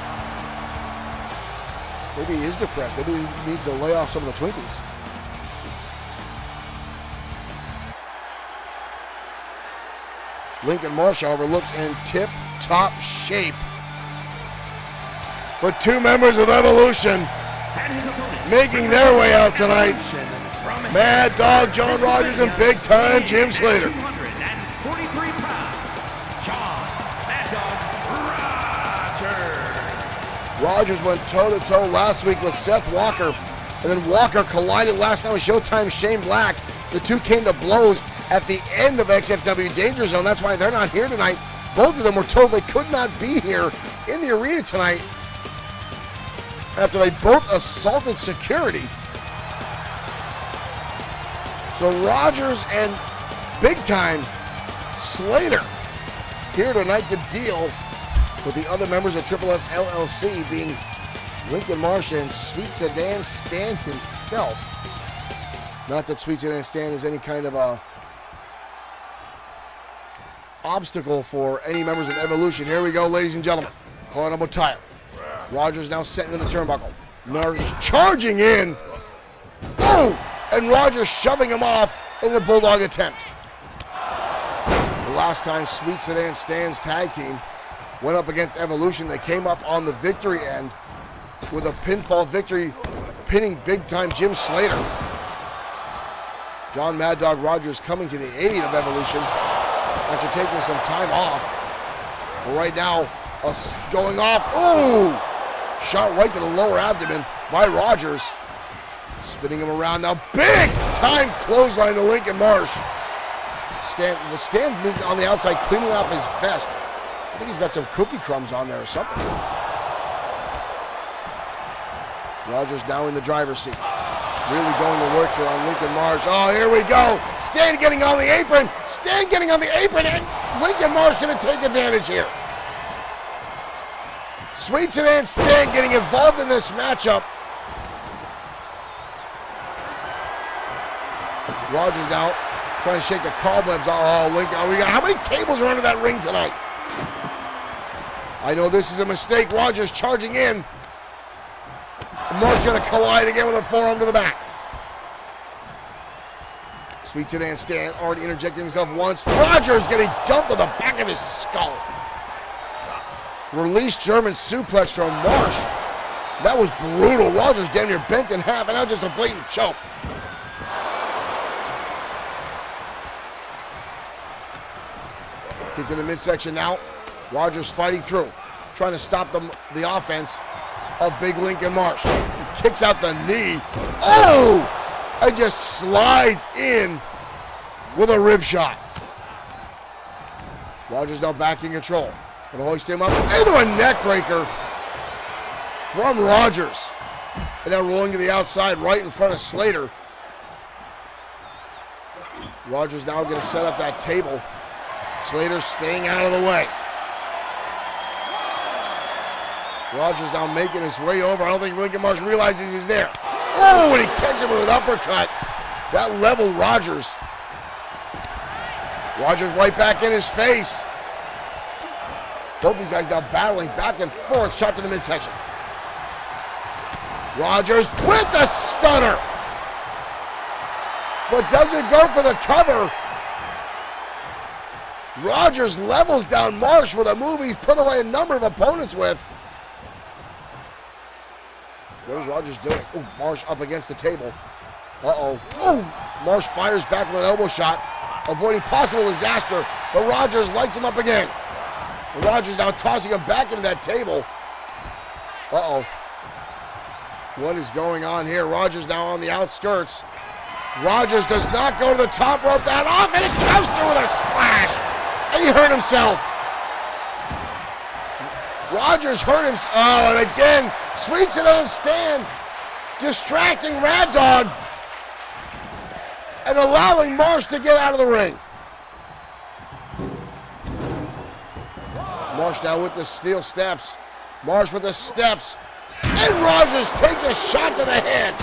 A: Maybe he is depressed. Maybe he needs to lay off some of the Twinkies. Lincoln Marsh, however, looks in tip-top shape. For two members of Evolution making their way out tonight, Mad Dog John Rogers and Big Time Jim Slater.
B: 243 pounds, John Mad Dog Rogers.
A: Rogers went toe-to-toe last week with Seth Walker, and then Walker collided last night with Showtime's Shane Black. The two came to blows at the end of XFW Danger Zone. That's why they're not here tonight. Both of them were told they could not be here in the arena tonight after they both assaulted security. So Rogers and Big Time Slater here tonight to deal with the other members of Triple S LLC, being Lincoln Marsh and Sweet Sedan Stan himself. Not that Sweet Sedan Stan is any kind of a obstacle for any members of Evolution. Here we go, ladies and gentlemen. Calling up a tire. Rogers now setting in the turnbuckle. Marsh charging in. Oh! And Rogers shoving him off in the Bulldog attempt. The last time Sweet Sedan Stan's tag team went up against Evolution, they came up on the victory end with a pinfall victory, pinning Big Time Jim Slater. John Mad Dog Rogers coming to the aid of Evolution after taking some time off. But right now, going off. Ooh! Shot right to the lower abdomen by Rogers. Spinning him around now. Big time clothesline to Lincoln Marsh. Stan on the outside cleaning off his vest. I think he's got some cookie crumbs on there or something. Rogers now in the driver's seat. Really going to work here on Lincoln Marsh. Oh, here we go. Stan getting on the apron. Stan getting on the apron, and Lincoln Marsh going to take advantage here. Sweet Sedan Stan getting involved in this matchup. Rogers now trying to shake the cobwebs. Oh, Lincoln. How many cables are under that ring tonight? I know this is a mistake. Rogers charging in. Marsh going to collide again with a forearm to the back. Sweet Sedan Stan already interjecting himself once. Rogers getting dumped on the back of his skull. Release German suplex from Marsh. That was brutal. Rogers damn near bent in half, and now just a blatant choke. Kick to the midsection now. Rogers fighting through, trying to stop the offense of Big Lincoln Marsh. He kicks out the knee. Oh! And just slides in with a rib shot. Rogers now back in control. Gonna hoist him up into a neck breaker from Rogers. And now rolling to the outside right in front of Slater. Rogers now gonna set up that table. Slater staying out of the way. Rogers now making his way over. I don't think Lincoln Marsh realizes he's there. Oh, and he catches him with an uppercut. That leveled Rogers. Rogers right back in his face. Both these guys now battling back and forth. Shot to the midsection. Rogers with the stunner. But doesn't go for the cover. Rogers levels down Marsh with a move he's put away a number of opponents with. What is Rogers doing? Oh, Marsh up against the table. Uh-oh. Oh, Marsh fires back with an elbow shot, avoiding possible disaster, but Rogers lights him up again. And Rogers now tossing him back into that table. Uh-oh. What is going on here? Rogers now on the outskirts. Rogers does not go to the top rope that often. It comes through with a splash. And he hurt himself. Rogers hurt himself. Oh, and again, Sweet Sedan Stan distracting Mad Dog and allowing Marsh to get out of the ring. Marsh now with the steel steps. Marsh with the steps. And Rogers takes a shot to the head.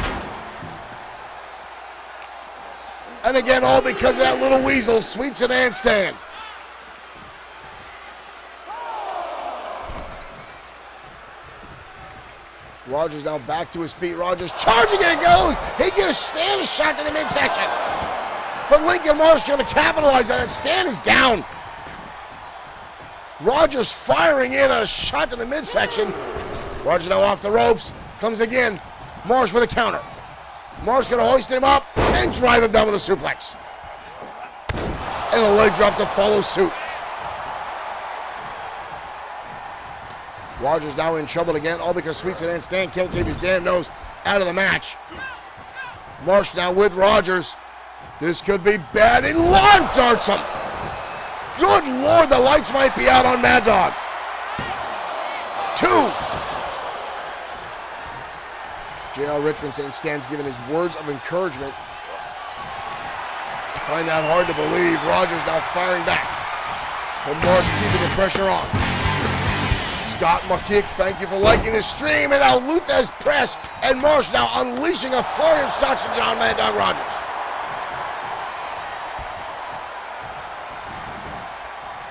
A: And again, all because of that little weasel, Sweet Sedan Stan. Rogers now back to his feet. Rogers charging it again. He gives Stan a shot to the midsection. But Lincoln Marsh going to capitalize on it. Stan is down. Rogers firing in a shot to the midsection. Rogers now off the ropes. Comes again. Marsh with a counter. Marsh going to hoist him up and drive him down with a suplex. And a leg drop to follow suit. Rogers now in trouble again, all because Sweet Sedan Stan can't keep his damn nose out of the match. Marsh now with Rogers. This could be bad. He lawn darts him. Good Lord, the lights might be out on Mad Dog. 2. JR Richmond saying Stan's giving his words of encouragement. I find that hard to believe. Rogers now firing back. But Marsh keeping the pressure on. Scott McKick, thank you for liking the stream. And now Luthez press. And Marsh now unleashing a flurry of shots from John Mad Dog Rogers.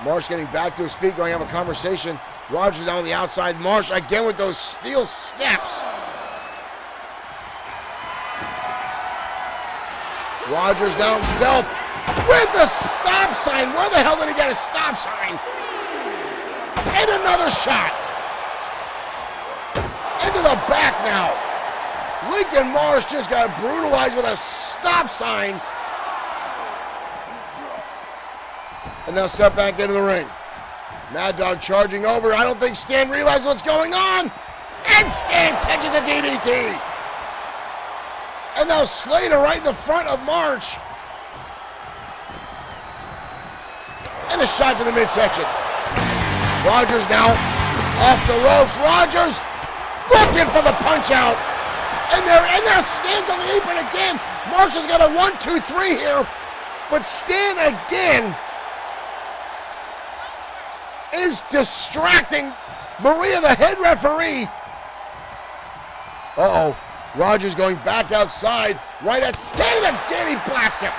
A: Marsh getting back to his feet, going to have a conversation. Rogers down on the outside. Marsh again with those steel steps. Rogers down himself with the stop sign. Where the hell did he get a stop sign? And another shot. Into the back now. Lincoln Marsh just got brutalized with a stop sign. And now step back into the ring. Mad Dog charging over. I don't think Stan realizes what's going on. And Stan catches a DDT. And now Slater right in the front of March. And a shot to the midsection. Rogers now off the ropes. Rogers looking for the punch out. And there Stan's on the apron again. Marsh has got a 1, 2, 3 here. But Stan again is distracting Maria, the head referee. Uh-oh. Rogers going back outside, right at Stan again, he blasts him.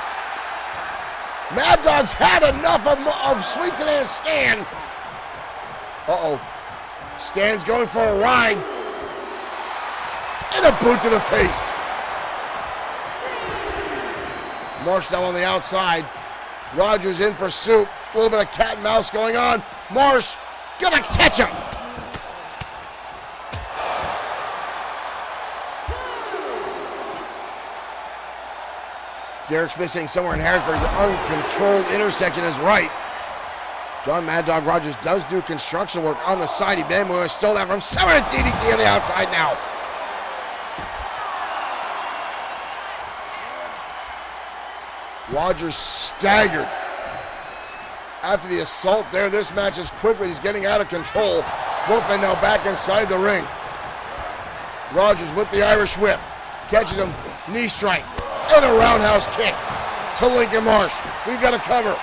A: Mad Dog's had enough of Sweet Sedan Stan. Uh-oh. Stan's going for a ride. And a boot to the face. Marsh now on the outside. Rogers in pursuit. A little bit of cat and mouse going on. Marsh gonna catch him. Derek Smith saying somewhere in Harrisburg's uncontrolled intersection is right. John Mad Dog Rogers does do construction work on the side. He been able to steal that from 7 at DDT on the outside now. Rogers staggered. After the assault there, this match is quickly. He's getting out of control. Both men now back inside the ring. Rogers with the Irish whip. Catches him, knee strike. And a roundhouse kick to Lincoln Marsh. We've got a cover.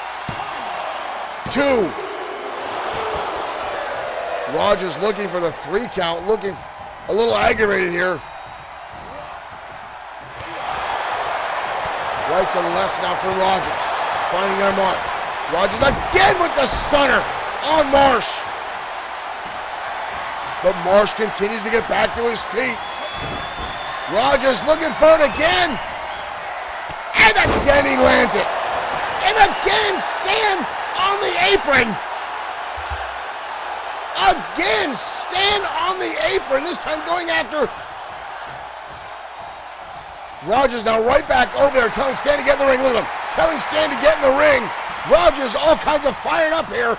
A: 2. Rogers looking for the 3 count, looking a little aggravated here. Rights and lefts now for Rogers. Finding their mark. Rogers again with the stunner on Marsh. But Marsh continues to get back to his feet. Rogers looking for it again. And again he lands it. And again Stan on the apron. Again Stan on the apron. This time going after Rogers now right back over there telling Stan to get in the ring. Look at him. Telling Stan to get in the ring. Rogers all kinds of fired up here.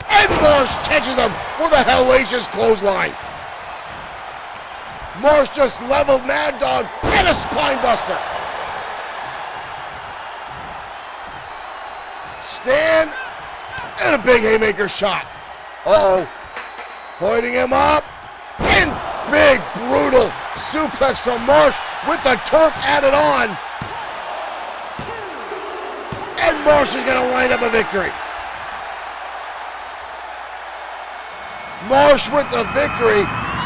A: And Marsh catches him with a hellacious clothesline. Marsh just leveled Mad Dog and a spine buster. Stan and a big haymaker shot. Uh-oh. Holding him up. And big, brutal suplex from Marsh with the Turk added on. And Marsh is going to line up a victory. Marsh with the victory.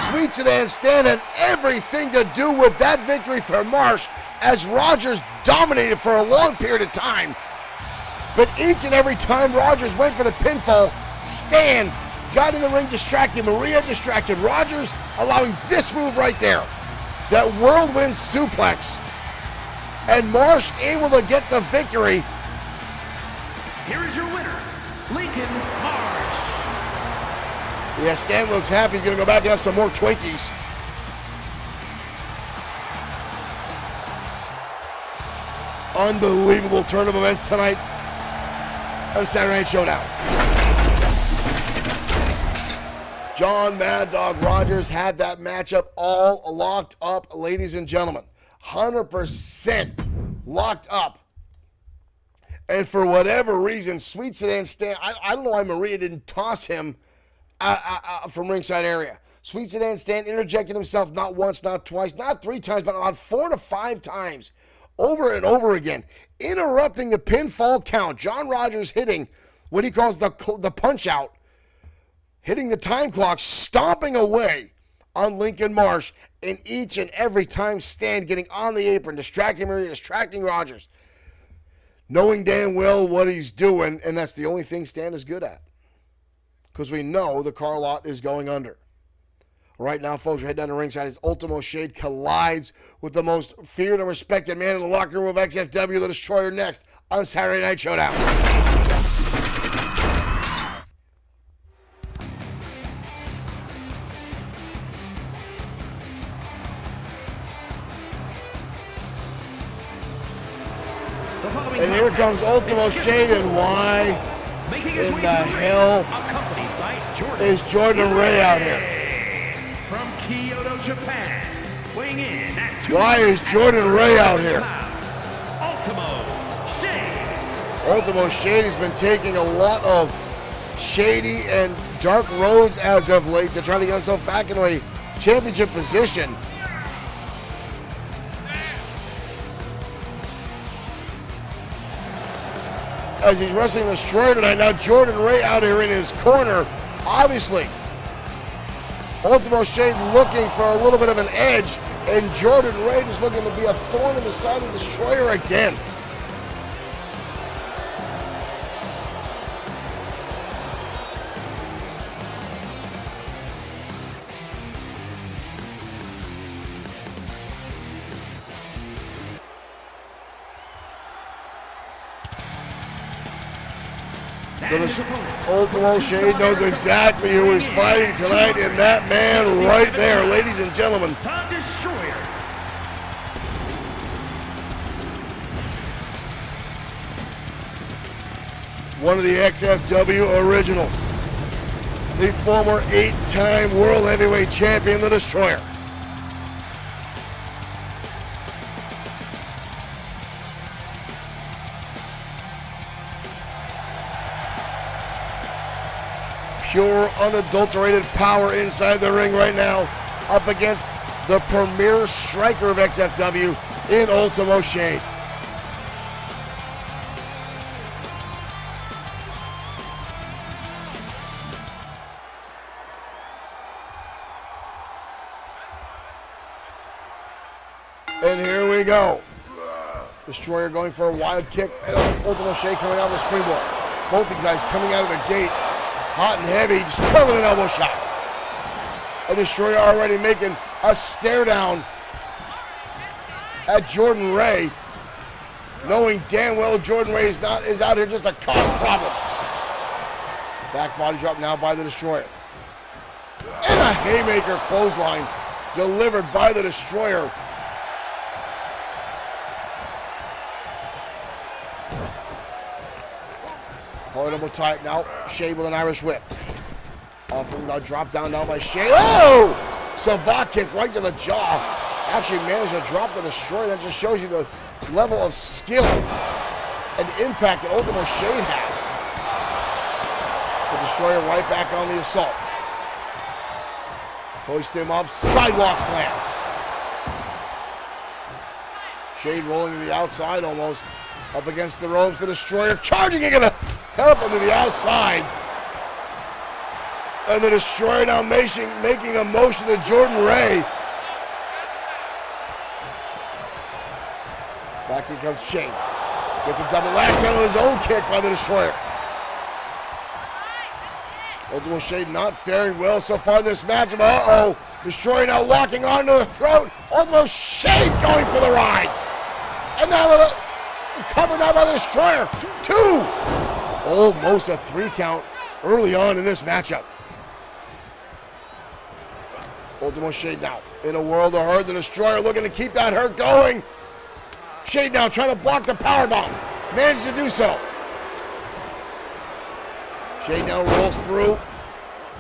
A: Sweet Sedan Stan had everything to do with that victory for Marsh, as Rogers dominated for a long period of time. But each and every time Rogers went for the pinfall, Stan got in the ring distracted, Maria distracted, Rogers allowing this move right there, that whirlwind suplex, and Marsh able to get the victory.
B: Here is your winner, Lincoln Marsh.
A: Yeah, Stan looks happy. He's going to go back and have some more Twinkies. Unbelievable turn of events tonight on Saturday Night Showdown. John Mad Dog Rogers had that matchup all locked up, ladies and gentlemen. 100% locked up. And for whatever reason, Sweet Sedan Stan, I don't know why Maria didn't toss him from ringside area. Sweet Sedan Stan interjected himself not once, not twice, not 3 times, but about 4 to 5 times, over and over again, interrupting the pinfall count. John Rogers hitting what he calls the punch out, hitting the time clock, stomping away on Lincoln Marsh, and each and every time Stan getting on the apron, distracting Maria, distracting Rogers, knowing damn well what he's doing, and that's the only thing Stan is good at. Because we know the car lot is going under. Right now, folks, we're heading down to ringside as Ultimo Shade collides with the most feared and respected man in the locker room of XFW, the Destroyer, next on Saturday Night Showdown. And here comes Ultimo Shade, and why in the hell is Jordan Ray out here?
B: From Kyoto, Japan, weighing in at
A: Why is Jordan Ray out here?
B: Ultimo Shade.
A: Ultimo Shade has been taking a lot of shady and dark roads as of late to try to get himself back into a championship position. As he's wrestling the Destroyer tonight, now Jordan Ray out here in his corner, obviously. Ultimo Shade looking for a little bit of an edge, and Jordan Ray is looking to be a thorn in the side of the Destroyer again. Ultimo Shade knows exactly who is fighting tonight, and that man right there, ladies and gentlemen.
B: The Destroyer.
A: One of the XFW originals. The former 8-time World Heavyweight Champion, the Destroyer. Pure, unadulterated power inside the ring right now, up against the premier striker of XFW in Ultimo Shade. And here we go. Destroyer going for a wild kick, and Ultimo Shade coming out of the springboard. Both these guys coming out of the gate hot and heavy, Destroyer with an elbow shot. A Destroyer already making a stare down at Jordan Ray, knowing damn well Jordan Ray is out here just to cause problems. Back body drop now by the Destroyer. And a haymaker clothesline delivered by the Destroyer. Portable tight now. Shade with an Irish whip. Off the drop down now by Shade. Oh! Savate kick right to the jaw. Actually managed to drop the Destroyer. That just shows you the level of skill and impact that Ultimo Shade has. The Destroyer right back on the assault. Hoist him up. Sidewalk slam. Shade rolling to the outside almost. Up against the ropes. The Destroyer charging. He's going to help him to the outside. And the Destroyer now making a motion to Jordan Ray. Back in comes Shane. Gets a double axe on his own kick by the Destroyer. Ultimo Shade not faring well so far in this matchup. Uh-oh. Destroyer now locking onto the throat. Ultimo Shade going for the ride. And now the cover now by the Destroyer. 2. Almost a 3 count early on in this matchup. Ultimo Shade now in a world of hurt. The Destroyer looking to keep that hurt going. Shade now trying to block the powerbomb. Manages to do so. Shade now rolls through.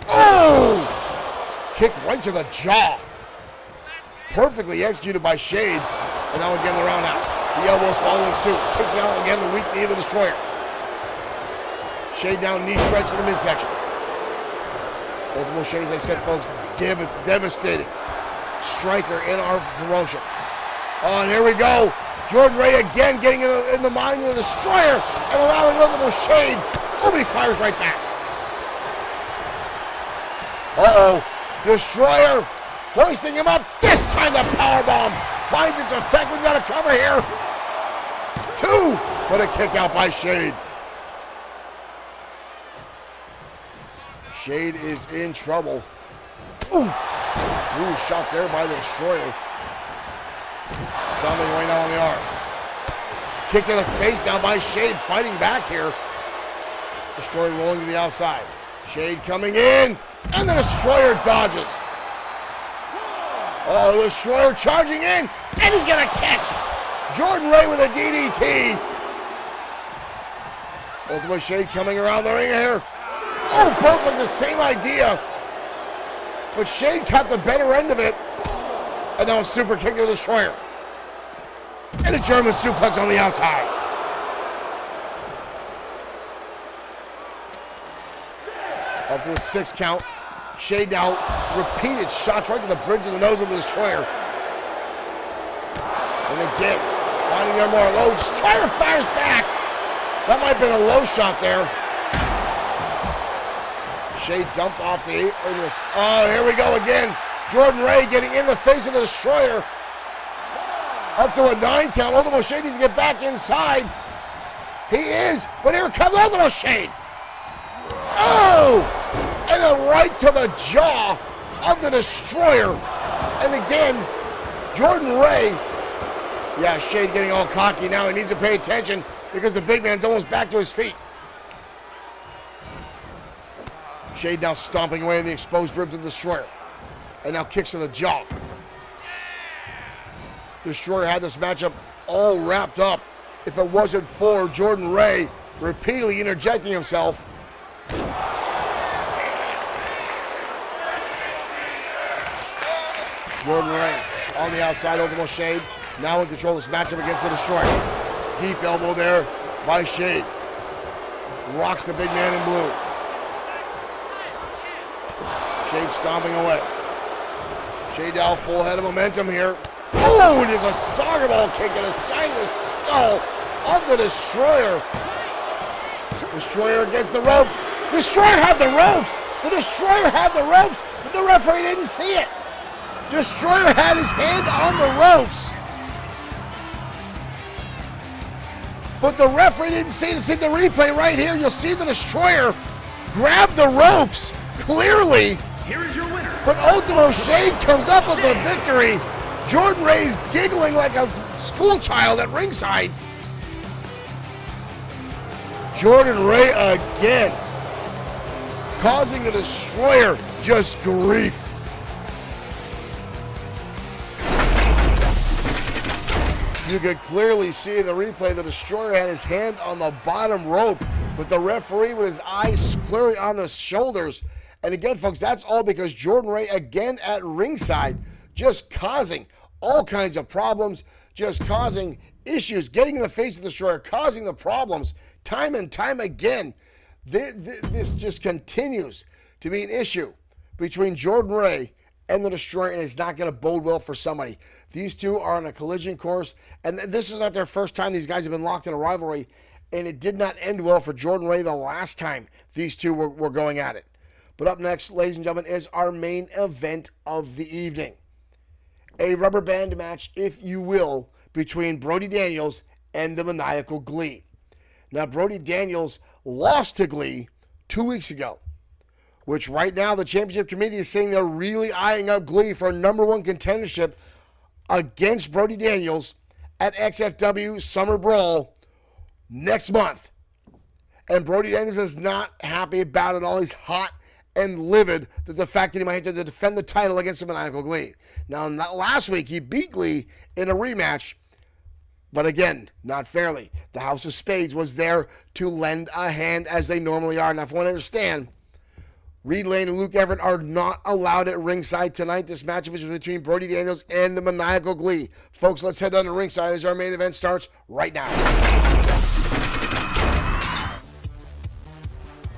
A: Oh! Kick right to the jaw. Perfectly executed by Shade. And now again the roundhouse. The elbows following suit. Kicks out again the weak knee of the Destroyer. Shade down, knee strikes to the midsection. Ultimo Shade, as I said, folks, devastating striker in our promotion. Oh, and here we go. Jordan Ray again getting in the mind of the Destroyer and allowing Ultimo Shade. Oh, but he fires right back. Uh-oh. Destroyer hoisting him up. This time the powerbomb finds its effect. We've got a cover here. 2, but a kick out by Shade. Shade is in trouble. Ooh. Ooh, shot there by the Destroyer. Stomping away now on the arms. Kick to the face now by Shade, fighting back here. Destroyer rolling to the outside. Shade coming in, and the Destroyer dodges. Oh, the Destroyer charging in, and he's gonna catch Jordan Ray with a DDT. Ultimo Shade coming around the ring here. Oh, both with the same idea. But Shade caught the better end of it. And now a super kick to the Destroyer. And a German suplex on the outside. Up to a 6 count. Shade now repeated shots right to the bridge of the nose of the Destroyer. And again, finding there more low. Destroyer fires back. That might have been a low shot there. Shade dumped off the 8. Oh, here we go again. Jordan Ray getting in the face of the Destroyer. Up to a 9 count. Ultimo Shade needs to get back inside. He is, but here comes Ultimo Shade. Oh! And a right to the jaw of the Destroyer. And again, Jordan Ray. Yeah, Shade getting all cocky now. He needs to pay attention because the big man's almost back to his feet. Shade now stomping away in the exposed ribs of the Destroyer. And now kicks to the jaw. Destroyer had this matchup all wrapped up if it wasn't for Jordan Ray repeatedly interjecting himself. Jordan Ray on the outside, Ultimo Shade now in control of this matchup against the Destroyer. Deep elbow there by Shade. Rocks the big man in blue. Shade stomping away. Shade now full head of momentum here. Oh, it is a soccer ball kick and a side of the skull of the Destroyer. Destroyer against the rope. Destroyer had the ropes. The Destroyer had the ropes, but the referee didn't see it. Destroyer had his hand on the ropes, but the referee didn't see it. See the replay right here. You'll see the Destroyer grab the ropes clearly.
B: Here is your winner.
A: But Ultimo Shade comes up with the victory. Jordan Ray's giggling like a school child at ringside. Jordan Ray again, causing the Destroyer just grief. You could clearly see in the replay the Destroyer had his hand on the bottom rope, with the referee with his eyes clearly on the shoulders. And again, folks, that's all because Jordan Ray again at ringside, just causing all kinds of problems, just causing issues, getting in the face of the Destroyer, causing the problems time and time again. This just continues to be an issue between Jordan Ray and the Destroyer, and it's not going to bode well for somebody. These two are on a collision course, and this is not their first time these guys have been locked in a rivalry, and it did not end well for Jordan Ray the last time these two were going at it. But up next, ladies and gentlemen, is our main event of the evening. A rubber band match, if you will, between Brody Daniels and the maniacal Glee. Now, Brody Daniels lost to Glee 2 weeks ago, which right now the championship committee is saying they're really eyeing up Glee for a #1 contendership against Brody Daniels at XFW Summer Brawl next month. And Brody Daniels is not happy about it all. He's hot and livid at the fact that he might have to defend the title against the maniacal Glee. Now, last week, he beat Glee in a rematch, but again, not fairly. The House of Spades was there to lend a hand as they normally are. Now, if you want to understand, Reed Lane and Luke Everett are not allowed at ringside tonight. This matchup is between Brody Daniels and the maniacal Glee. Folks, let's head down to ringside as our main event starts right now.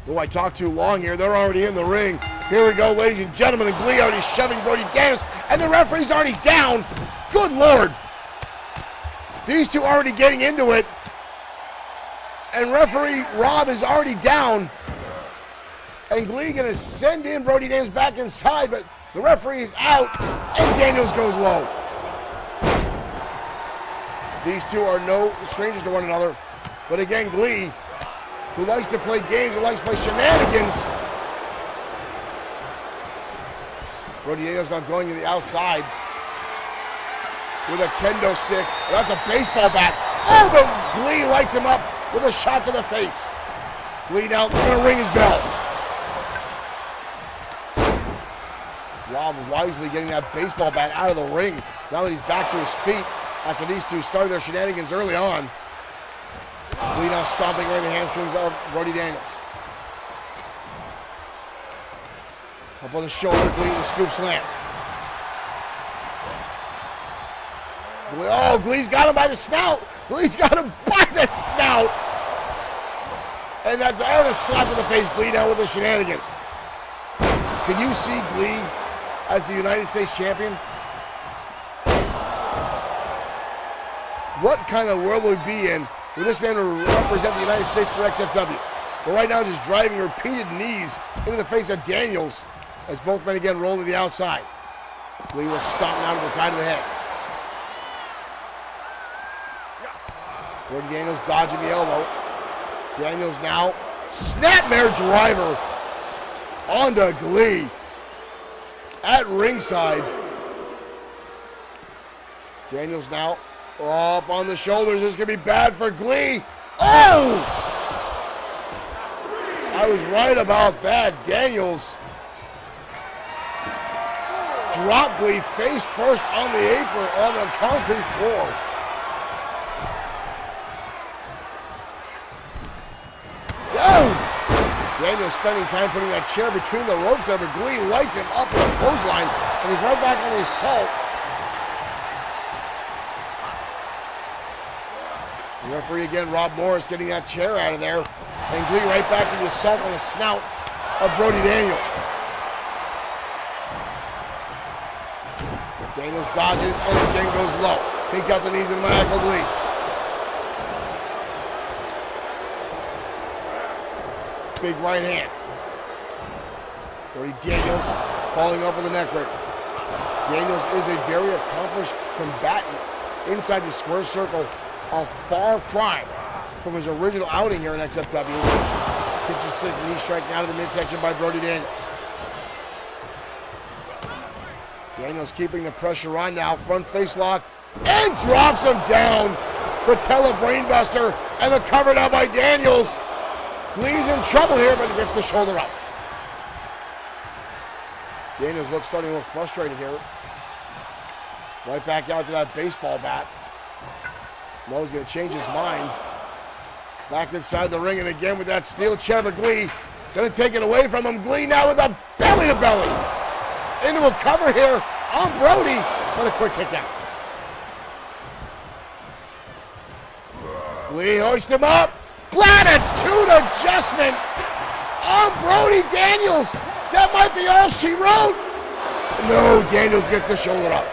A: Oh, I talked too long here. They're already in the ring. Here we go, ladies and gentlemen. And Glee already shoving Brody Daniels. And the referee's already down. Good Lord. These two already getting into it. And referee Rob is already down. And Glee going to send in Brody Daniels back inside. But the referee is out. And Daniels goes low. These two are no strangers to one another. But again, Glee, who likes to play games, who likes to play shenanigans. Brody Daniels now going to the outside with a kendo stick. That's a baseball bat. Oh, but Glee lights him up with a shot to the face. Glee now going to ring his bell. Rob wisely getting that baseball bat out of the ring now that he's back to his feet after these two started their shenanigans early on. Glee now stomping right in the hamstrings of Brody Daniels. Up on the shoulder, Glee with a scoop slam. Glee's got him by the snout. Glee's got him by the snout. And that other slap to the face, Glee now with the shenanigans. Can you see Glee as the United States champion? What kind of world would we be in where this man will represent the United States for XFW? But right now, just driving repeated knees into the face of Daniels as both men again roll to the outside. Glee will stomp down to the side of the head. Brody Daniels dodging the elbow. Daniels now snapmare driver onto Glee at ringside. Daniels now up on the shoulders. This is going to be bad for Glee. Oh! I was right about that. Daniels dropped Glee face first on the apron on the concrete floor. Down! Daniels spending time putting that chair between the ropes there, but Glee lights him up with a clothesline and he's right back on the assault. The referee again, Rob Morris, getting that chair out of there. And Glee right back to the assault on the snout of Brody Daniels. Daniels dodges and again goes low. Takes out the knees of maniacal Glee. Big right hand. Brody Daniels falling up with a neck breaker. Daniels is a very accomplished combatant inside the square circle. A far cry from his original outing here in XFW. Pitches sick knee striking out of the midsection by Brody Daniels. Daniels keeping the pressure on now. Front face lock and drops him down. Patella brainbuster and the cover now by Daniels. Glee's in trouble here, but he gets the shoulder up. Daniels starting to look frustrated here. Right back out to that baseball bat. No, he's going to change his mind. Back inside the ring, and again with that steel chair, but Glee going to take it away from him. Glee now with a belly-to-belly. Into a cover here on Brody, but a quick kick out. Glee hoists him up. Latitude adjustment on Brody Daniels. That might be all she wrote. No, Daniels gets the shoulder up.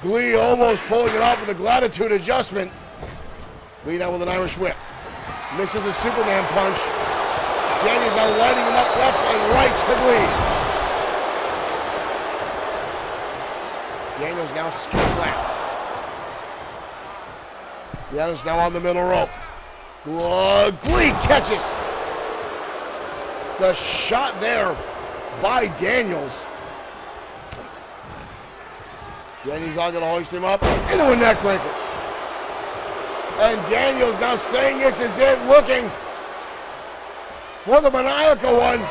A: Glee almost pulling it off with a latitude adjustment. Glee now with an Irish whip. Misses the Superman punch. Daniels now lighting him up left and right to Glee. Daniels now skid slam. Daniels now on the middle rope. Glee catches the shot there by Daniels. Daniels now going to hoist him up into a neckbreaker. And Daniels now saying this is it, looking for the maniacal one.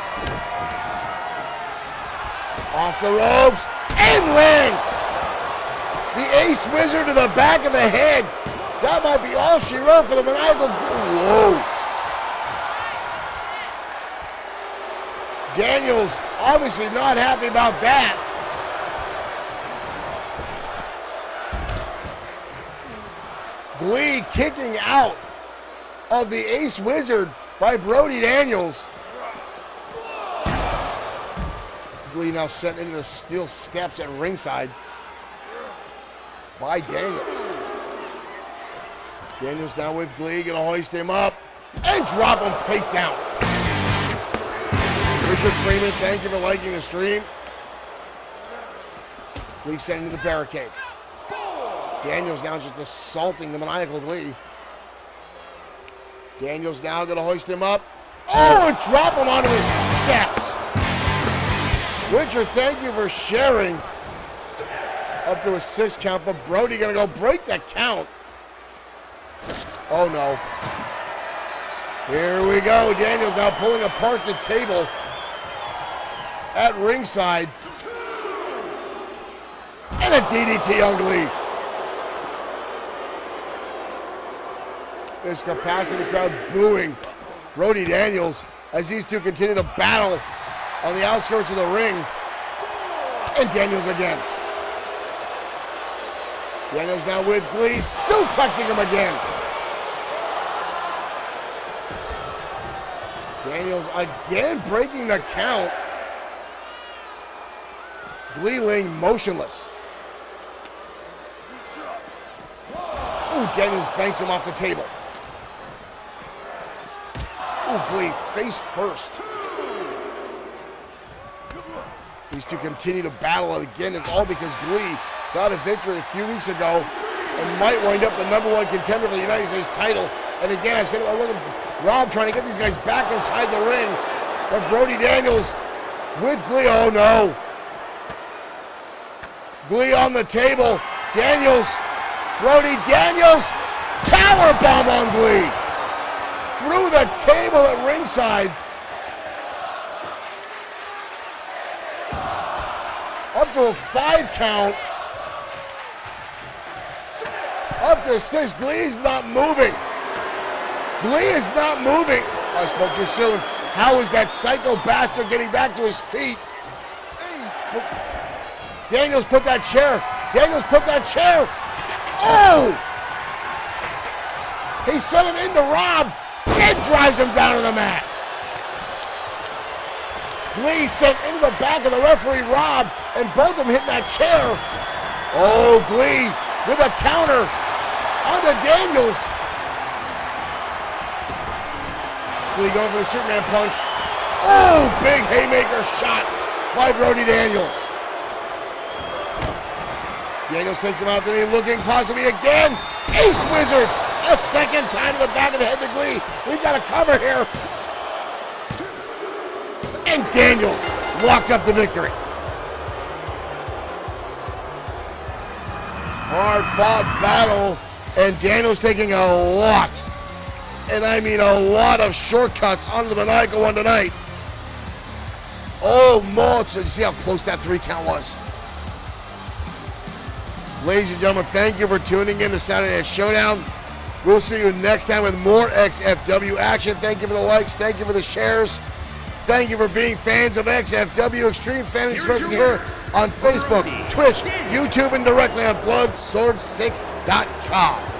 A: Off the ropes and lands the Ace Wizard to the back of the head. That might be all she wrote for the maniacal. Whoa. Daniels obviously not happy about that. Glee kicking out of the Ace Wizard by Brody Daniels. Glee now sent into the steel steps at ringside by Daniels. Daniels now with Glee, gonna hoist him up and drop him face down. Richard Freeman, thank you for liking the stream. Glee sent into the barricade. Daniels now just assaulting the maniacal Glee. Daniels now gonna hoist him up. Oh, and drop him onto his steps. Richard, thank you for sharing. Up to a 6 count, but Brody gonna go break that count. Oh no. Here we go. Daniels now pulling apart the table at ringside. And a DDT on Glee. This capacity crowd booing Brody Daniels as these two continue to battle on the outskirts of the ring. And Daniels again. Daniels now with Glee, suplexing him again. Daniels again breaking the count. Glee laying motionless. Ooh, Daniels banks him off the table. Ooh, Glee face first. These two continue to battle, and again, it's all because Glee got a victory a few weeks ago and might wind up the #1 contender for the United States title. And again, I said, look at Rob trying to get these guys back inside the ring. But Brody Daniels with Glee, oh no. Glee on the table. Daniels, Brody Daniels, powerbomb on Glee. Through the table at ringside. Up to a 5 count. Up to 6. Glee is not moving. Glee is not moving. I spoke too soon. How is that psycho bastard getting back to his feet? Daniels put that chair. Daniels put that chair. Oh! He sent him into Rob and drives him down to the mat. Glee sent into the back of the referee Rob and both of them hitting that chair. Oh, Glee with a counter onto Daniels. Glee going for the Superman punch. Oh, big haymaker shot by Brody Daniels. Daniels takes him out there, looking possibly again. Ace Wizard, a second time to the back of the head to Glee. We've got a cover here. And Daniels walks up the victory. Hard fought battle, and Daniels taking a lot, and I mean a lot of shortcuts onto the maniacal one tonight. Oh, mulch, and see how close that 3 count was. Ladies and gentlemen, thank you for tuning in to Saturday Night Showdown. We'll see you next time with more XFW action. Thank you for the likes. Thank you for the shares. Thank you for being fans of XFW Extreme Fantasy Wrestling here on Facebook, Twitch, YouTube, and directly on Bloodsword6.com.